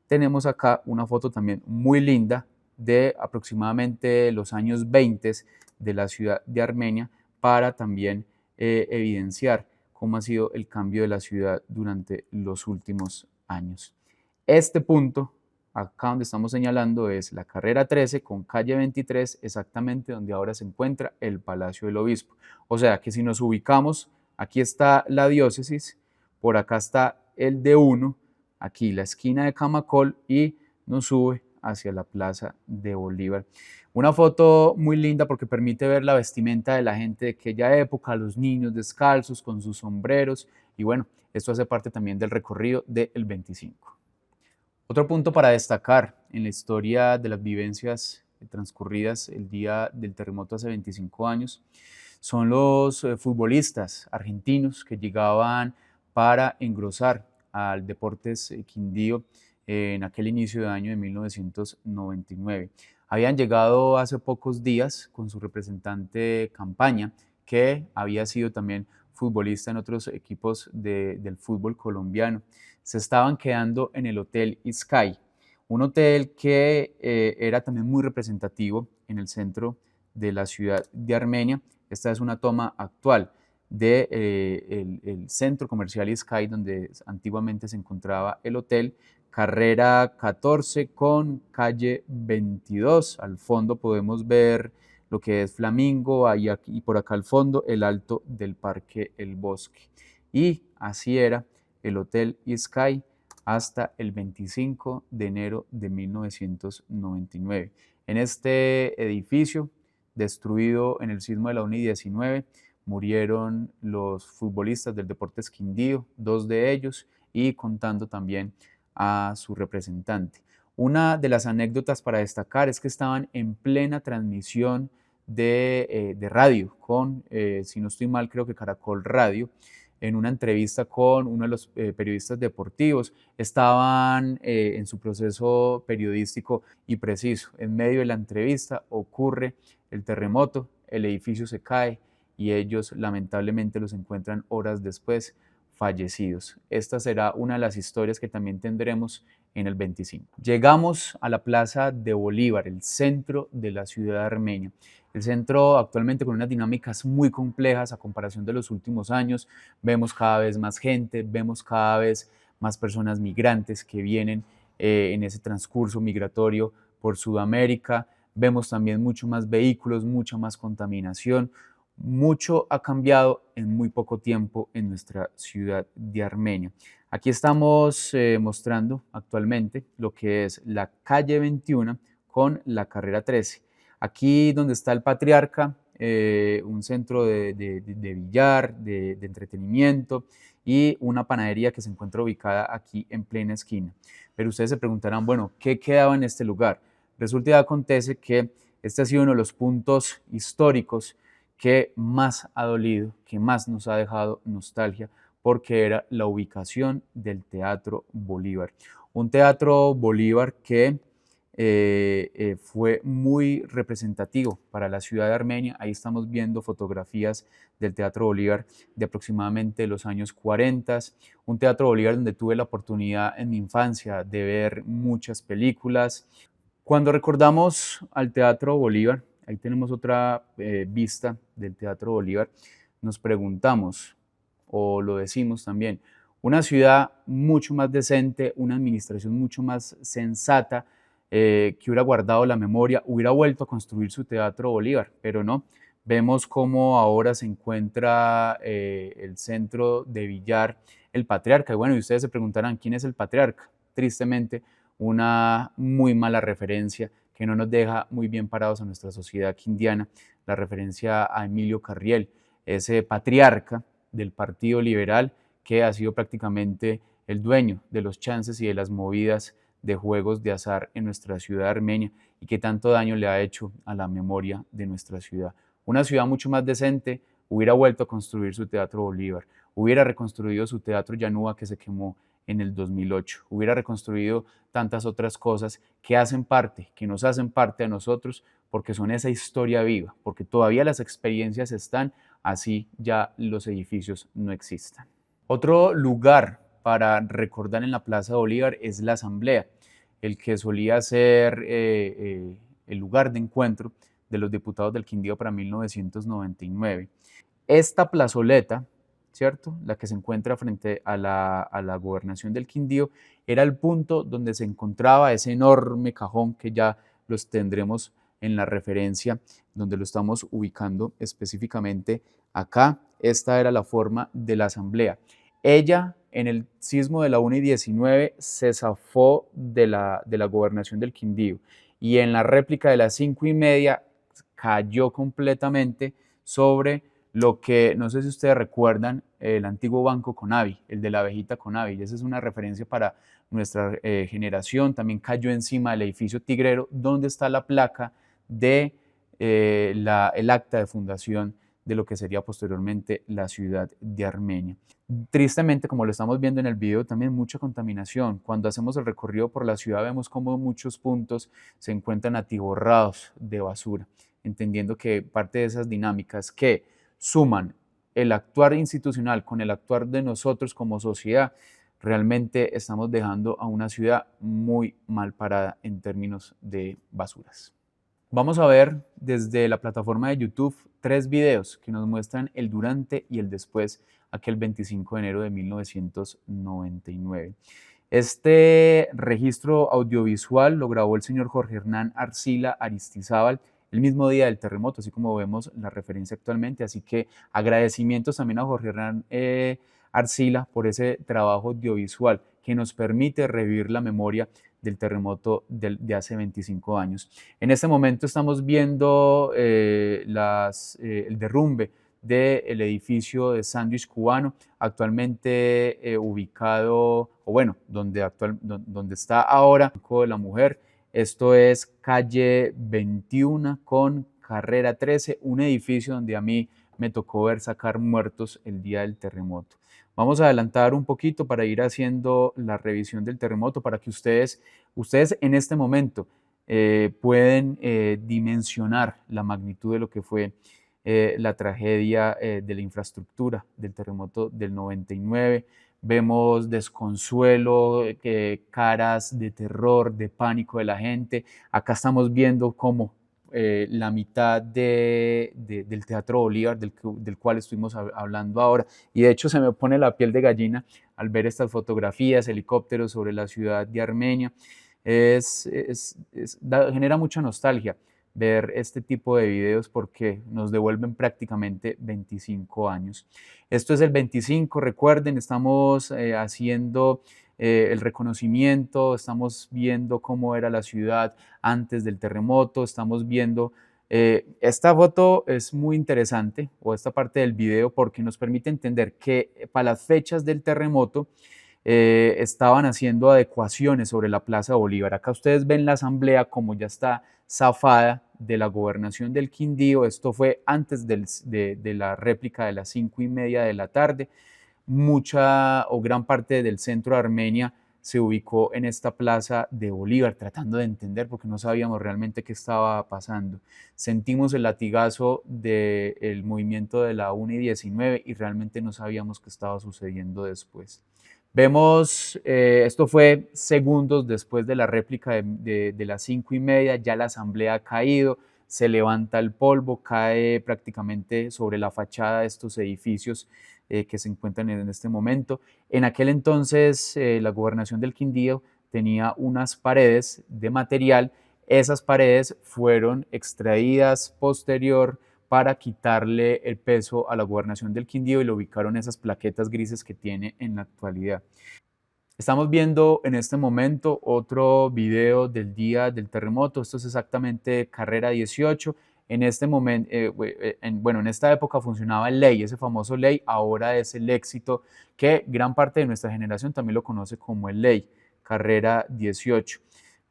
tenemos acá una foto también muy linda de aproximadamente los años 20 de la ciudad de Armenia para también evidenciar cómo ha sido el cambio de la ciudad durante los últimos años. Este punto, acá donde estamos señalando, es la carrera 13 con calle 23, exactamente donde ahora se encuentra el Palacio del Obispo. O sea que si nos ubicamos, aquí está la diócesis, por acá está el D1, aquí la esquina de Camacol y nos sube hacia la Plaza de Bolívar. Una foto muy linda porque permite ver la vestimenta de la gente de aquella época, los niños descalzos con sus sombreros y bueno, esto hace parte también del recorrido del 25. Otro punto para destacar en la historia de las vivencias transcurridas el día del terremoto hace 25 años son los futbolistas argentinos que llegaban para engrosar al Deportes Quindío en aquel inicio de año de 1999. Habían llegado hace pocos días con su representante Campaña, que había sido también futbolista en otros equipos del fútbol colombiano. Se estaban quedando en el Hotel Sky, un hotel que era también muy representativo en el centro de la ciudad de Armenia. Esta es una toma actual del el centro comercial Sky, donde antiguamente se encontraba el hotel, carrera 14 con calle 22. Al fondo podemos ver lo que es Flamingo, y por acá al fondo el alto del Parque El Bosque. Y así era el Hotel Sky hasta el 25 de enero de 1999. En este edificio, destruido en el sismo de la UNI 19, murieron los futbolistas del Deportes Quindío, 2 de ellos, y contando también a su representante. Una de las anécdotas para destacar es que estaban en plena transmisión de radio con, si no estoy mal, creo que Caracol Radio, en una entrevista con uno de los periodistas deportivos. Estaban en su proceso periodístico y preciso. En medio de la entrevista ocurre el terremoto, el edificio se cae y ellos lamentablemente los encuentran horas después fallecidos. Esta será una de las historias que también tendremos en el 25. Llegamos a la Plaza de Bolívar, el centro de la ciudad armenia. El centro actualmente con unas dinámicas muy complejas a comparación de los últimos años. Vemos cada vez más gente, vemos cada vez más personas migrantes que vienen en ese transcurso migratorio por Sudamérica. Vemos también mucho más vehículos, mucha más contaminación. Mucho ha cambiado en muy poco tiempo en nuestra ciudad de Armenia. Aquí estamos mostrando actualmente lo que es la calle 21 con la carrera 13. Aquí donde está el Patriarca, un centro de billar, de entretenimiento y una panadería que se encuentra ubicada aquí en plena esquina. Pero ustedes se preguntarán, bueno, ¿qué quedaba en este lugar? Resulta y acontece que este ha sido uno de los puntos históricos que más ha dolido, que más nos ha dejado nostalgia, porque era la ubicación del Teatro Bolívar. Un Teatro Bolívar que fue muy representativo para la ciudad de Armenia. Ahí estamos viendo fotografías del Teatro Bolívar de aproximadamente los años 40. Un Teatro Bolívar donde tuve la oportunidad en mi infancia de ver muchas películas. Cuando recordamos al Teatro Bolívar, ahí tenemos otra vista del Teatro Bolívar, nos preguntamos, o lo decimos también, una ciudad mucho más decente, una administración mucho más sensata, que hubiera guardado la memoria, hubiera vuelto a construir su Teatro Bolívar, pero no. Vemos cómo ahora se encuentra el centro de billar, el Patriarca. Y bueno, y ustedes se preguntarán, ¿quién es el Patriarca? Tristemente, una muy mala referencia que no nos deja muy bien parados a nuestra sociedad quindiana, la referencia a Emilio Carriel, ese patriarca del Partido Liberal que ha sido prácticamente el dueño de los chances y de las movidas de juegos de azar en nuestra ciudad armenia y que tanto daño le ha hecho a la memoria de nuestra ciudad. Una ciudad mucho más decente hubiera vuelto a construir su Teatro Bolívar, hubiera reconstruido su Teatro Llanúa que se quemó en el 2008, hubiera reconstruido tantas otras cosas que hacen parte, que nos hacen parte a nosotros, porque son esa historia viva, porque todavía las experiencias están, así ya los edificios no existan. Otro lugar para recordar en la Plaza de Bolívar es la Asamblea, el que solía ser el lugar de encuentro de los diputados del Quindío para 1999. Esta plazoleta, ¿cierto? La que se encuentra frente a la gobernación del Quindío, era el punto donde se encontraba ese enorme cajón que ya los tendremos en la referencia, donde lo estamos ubicando específicamente acá. Esta era la forma de la asamblea. Ella, en el sismo de la 1 y 19, se zafó de la gobernación del Quindío y en la réplica de las 5 y media cayó completamente sobre lo que, no sé si ustedes recuerdan, el antiguo banco Conavi, el de la abejita Conavi, y esa es una referencia para nuestra generación. También cayó encima del edificio Tigrero, donde está la placa de el acta de fundación de lo que sería posteriormente la ciudad de Armenia. Tristemente, como lo estamos viendo en el video, también mucha contaminación. Cuando hacemos el recorrido por la ciudad vemos cómo muchos puntos se encuentran atiborrados de basura, entendiendo que parte de esas dinámicas que suman el actuar institucional con el actuar de nosotros como sociedad, realmente estamos dejando a una ciudad muy mal parada en términos de basuras. Vamos a ver desde la plataforma de YouTube 3 videos que nos muestran el durante y el después, aquel 25 de enero de 1999. Este registro audiovisual lo grabó el señor Jorge Hernán Arcila Aristizábal el mismo día del terremoto, así como vemos la referencia actualmente. Así que agradecimientos también a Jorge Hernán Arcila por ese trabajo audiovisual que nos permite revivir la memoria del terremoto de hace 25 años. En este momento estamos viendo el derrumbe del edificio de Sándwich Cubano, actualmente ubicado, o bueno, donde está ahora de la Mujer. Esto es calle 21 con carrera 13, un edificio donde a mí me tocó ver sacar muertos el día del terremoto. Vamos a adelantar un poquito para ir haciendo la revisión del terremoto para que ustedes en este momento pueden dimensionar la magnitud de lo que fue la tragedia de la infraestructura del terremoto del 99. Vemos desconsuelo, caras de terror, de pánico de la gente. Acá estamos viendo cómo la mitad del Teatro Bolívar, del cual estuvimos hablando ahora, y de hecho se me pone la piel de gallina al ver estas fotografías, helicópteros sobre la ciudad de Armenia. Genera mucha nostalgia ver este tipo de videos porque nos devuelven prácticamente 25 años. Esto es el 25, recuerden, estamos haciendo el reconocimiento, estamos viendo cómo era la ciudad antes del terremoto, estamos viendo esta foto es muy interesante, o esta parte del video, porque nos permite entender que para las fechas del terremoto estaban haciendo adecuaciones sobre la Plaza Bolívar. Acá ustedes ven la asamblea como ya está zafada de la gobernación del Quindío. Esto fue antes de la réplica de las 5 y media de la tarde. Mucha o gran parte del centro de Armenia se ubicó en esta plaza de Bolívar, tratando de entender porque no sabíamos realmente qué estaba pasando. Sentimos el latigazo del movimiento de la 1 y 19 y realmente no sabíamos qué estaba sucediendo después. Vemos, esto fue segundos después de la réplica de las 5 y media, ya la asamblea ha caído, se levanta el polvo, cae prácticamente sobre la fachada de estos edificios que se encuentran en este momento. En aquel entonces, la gobernación del Quindío tenía unas paredes de material. Esas paredes fueron extraídas posterior para quitarle el peso a la gobernación del Quindío y lo ubicaron esas plaquetas grises que tiene en la actualidad. Estamos viendo en este momento otro video del día del terremoto. Esto es exactamente carrera 18. En este momento, en esta época funcionaba el ley, ese famoso ley, ahora es el éxito, que gran parte de nuestra generación también lo conoce como el ley, carrera 18.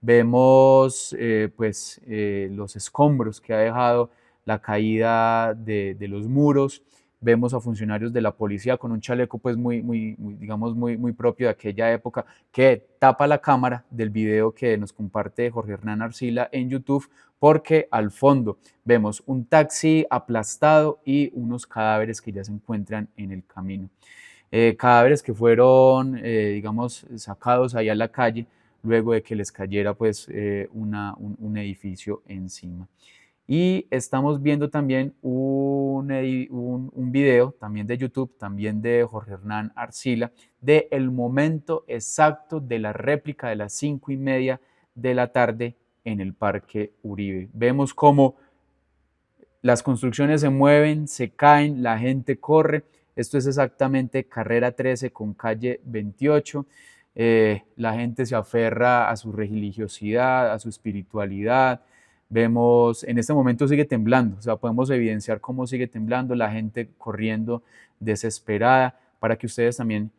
Vemos los escombros que ha dejado la caída de los muros. Vemos a funcionarios de la policía con un chaleco pues muy propio de aquella época que tapa la cámara del video que nos comparte Jorge Hernán Arcila en YouTube, porque al fondo vemos un taxi aplastado y unos cadáveres que ya se encuentran en el camino. Cadáveres que fueron, sacados ahí a la calle luego de que les cayera pues un edificio encima. Y estamos viendo también un video también de YouTube, también de Jorge Hernán Arcila, de el momento exacto de la réplica de las 5:30 de la tarde en el Parque Uribe. Vemos cómo las construcciones se mueven, se caen, la gente corre. Esto es exactamente carrera 13 con calle 28. La gente se aferra a su religiosidad, a su espiritualidad. Vemos, en este momento sigue temblando, o sea, podemos evidenciar cómo sigue temblando, la gente corriendo desesperada, para que ustedes también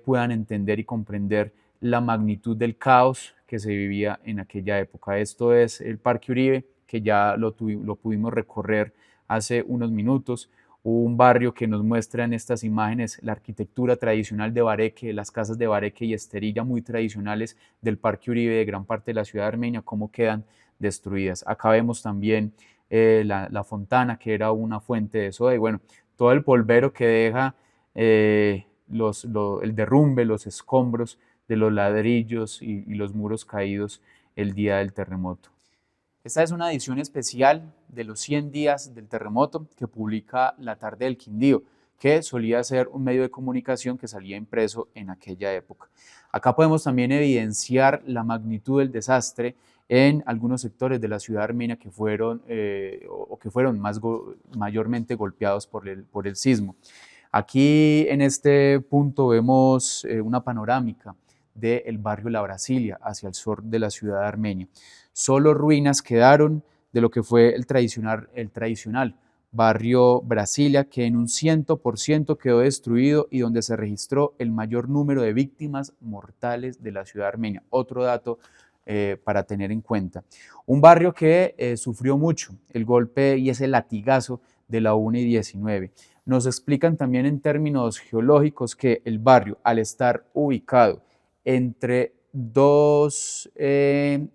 puedan entender y comprender la magnitud del caos que se vivía en aquella época. Esto es el Parque Uribe, que ya lo pudimos recorrer hace unos minutos. Un barrio que nos muestra en estas imágenes la arquitectura tradicional de Bareque, las casas de Bareque y Esterilla muy tradicionales del Parque Uribe, de gran parte de la ciudad de Armenia, cómo quedan destruidas. Acá vemos también la fontana, que era una fuente de soda, y bueno, todo el polvero que deja el derrumbe, los escombros de los ladrillos y los muros caídos el día del terremoto. Esta es una edición especial de los 100 días del terremoto que publica La Tarde del Quindío, que solía ser un medio de comunicación que salía impreso en aquella época. Acá podemos también evidenciar la magnitud del desastre en algunos sectores de la ciudad armenia que fueron mayormente golpeados por el sismo. Aquí en este punto vemos una panorámica del barrio La Brasilia hacia el sur de la ciudad de Armenia. Solo ruinas quedaron de lo que fue el tradicional barrio Brasilia, que en un 100% quedó destruido y donde se registró el mayor número de víctimas mortales de la ciudad armenia. Otro dato para tener en cuenta. Un barrio que sufrió mucho el golpe y ese latigazo de la 1 y 19. Nos explican también en términos geológicos que el barrio, al estar ubicado entre dos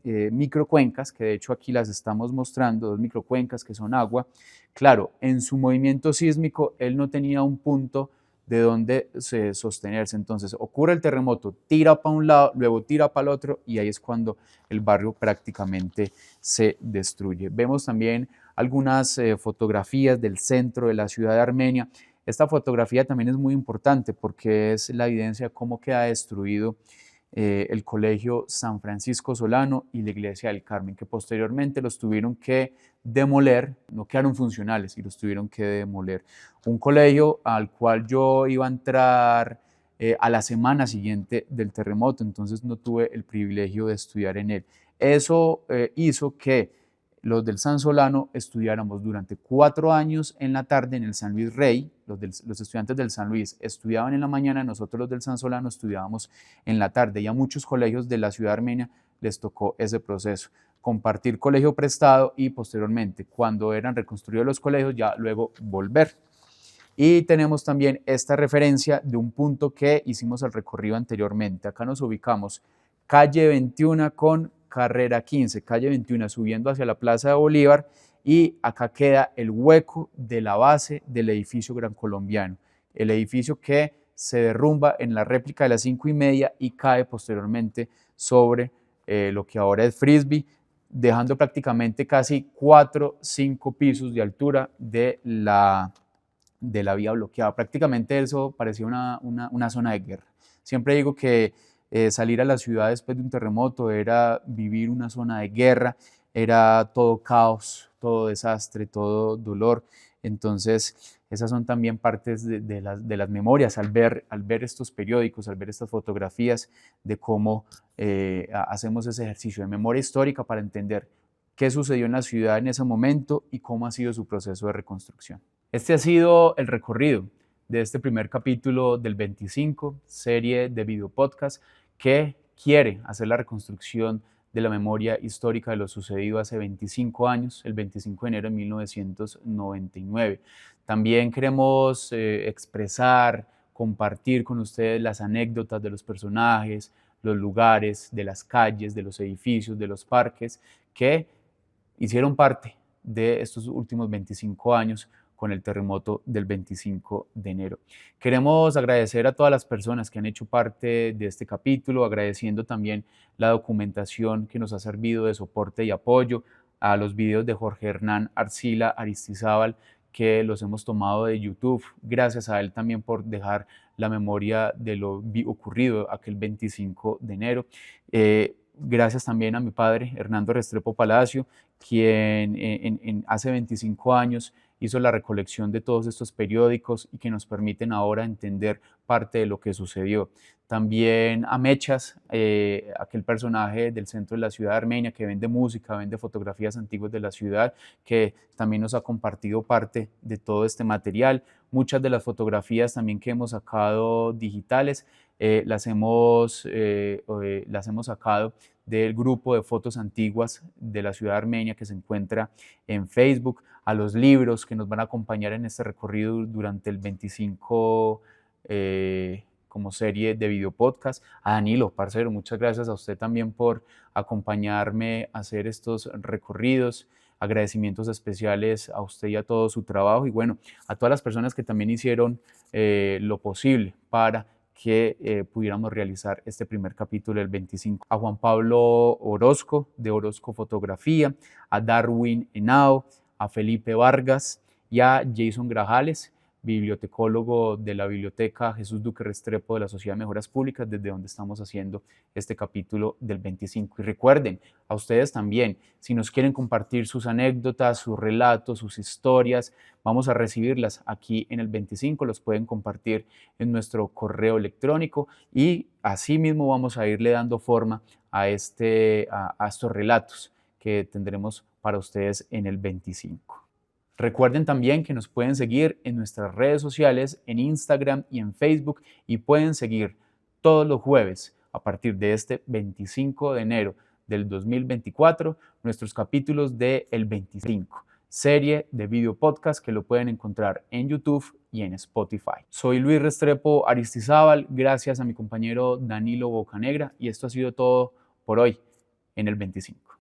microcuencas, que de hecho aquí las estamos mostrando, dos microcuencas que son agua, claro, en su movimiento sísmico él no tenía un punto de donde sostenerse. Entonces ocurre el terremoto, tira para un lado, luego tira para el otro, y ahí es cuando el barrio prácticamente se destruye. Vemos también algunas fotografías del centro de la ciudad de Armenia. Esta fotografía también es muy importante porque es la evidencia de cómo queda destruido el Colegio San Francisco Solano y la Iglesia del Carmen, que posteriormente los tuvieron que demoler, no quedaron funcionales y los tuvieron que demoler. Un colegio al cual yo iba a entrar a la semana siguiente del terremoto, entonces no tuve el privilegio de estudiar en él. Eso hizo que los del San Solano estudiáramos durante 4 años en la tarde en el San Luis Rey. Los estudiantes del San Luis estudiaban en la mañana, nosotros los del San Solano estudiábamos en la tarde, y a muchos colegios de la ciudad armenia les tocó ese proceso, compartir colegio prestado y posteriormente, cuando eran reconstruidos los colegios, ya luego volver. Y tenemos también esta referencia de un punto que hicimos el recorrido anteriormente. Acá nos ubicamos calle 21 con carrera 15, calle 21 subiendo hacia la Plaza de Bolívar, y acá queda el hueco de la base del edificio Gran Colombiano, el edificio que se derrumba en la réplica de las 5:30 y cae posteriormente sobre lo que ahora es Frisbee, dejando prácticamente casi 4 o 5 pisos de altura de la vía bloqueada. Prácticamente eso parecía una zona de guerra. Siempre digo que salir a la ciudad después de un terremoto era vivir una zona de guerra, era todo caos, todo desastre, todo dolor. Entonces, esas son también partes de las memorias al ver estos periódicos, al ver estas fotografías, de cómo hacemos ese ejercicio de memoria histórica para entender qué sucedió en la ciudad en ese momento y cómo ha sido su proceso de reconstrucción. Este ha sido el recorrido de este primer capítulo del 25, serie de video podcast que quiere hacer la reconstrucción de la memoria histórica de lo sucedido hace 25 años, el 25 de enero de 1999. También queremos expresar, compartir con ustedes las anécdotas de los personajes, los lugares, de las calles, de los edificios, de los parques que hicieron parte de estos últimos 25 años con el terremoto del 25 de enero. Queremos agradecer a todas las personas que han hecho parte de este capítulo, agradeciendo también la documentación que nos ha servido de soporte y apoyo, a los videos de Jorge Hernán Arcila Aristizábal, que los hemos tomado de YouTube. Gracias a él también por dejar la memoria de lo ocurrido aquel 25 de enero. Gracias también a mi padre, Hernando Restrepo Palacio, quien hace 25 años hizo la recolección de todos estos periódicos y que nos permiten ahora entender parte de lo que sucedió. También a Mechas, aquel personaje del centro de la ciudad de Armenia que vende música, vende fotografías antiguas de la ciudad, que también nos ha compartido parte de todo este material. Muchas de las fotografías también que hemos sacado digitales las hemos sacado del grupo de fotos antiguas de la ciudad armenia que se encuentra en Facebook, a los libros que nos van a acompañar en este recorrido durante el 25 como serie de video podcast. A Danilo, parcero, muchas gracias a usted también por acompañarme a hacer estos recorridos. Agradecimientos especiales a usted y a todo su trabajo y bueno, a todas las personas que también hicieron lo posible para que pudiéramos realizar este primer capítulo del 25. A Juan Pablo Orozco, de Orozco Fotografía, a Darwin Henao, a Felipe Vargas y a Jason Grajales, bibliotecólogo de la Biblioteca Jesús Duque Restrepo de la Sociedad de Mejoras Públicas, desde donde estamos haciendo este capítulo del 25. Y recuerden, a ustedes también, si nos quieren compartir sus anécdotas, sus relatos, sus historias, vamos a recibirlas aquí en el 25, los pueden compartir en nuestro correo electrónico y así mismo vamos a irle dando forma a estos relatos que tendremos para ustedes en el 25. Recuerden también que nos pueden seguir en nuestras redes sociales, en Instagram y en Facebook, y pueden seguir todos los jueves a partir de este 25 de enero del 2024 nuestros capítulos de El 25, serie de video podcast que lo pueden encontrar en YouTube y en Spotify. Soy Luis Restrepo Aristizábal, gracias a mi compañero Danilo Bocanegra, y esto ha sido todo por hoy en El 25.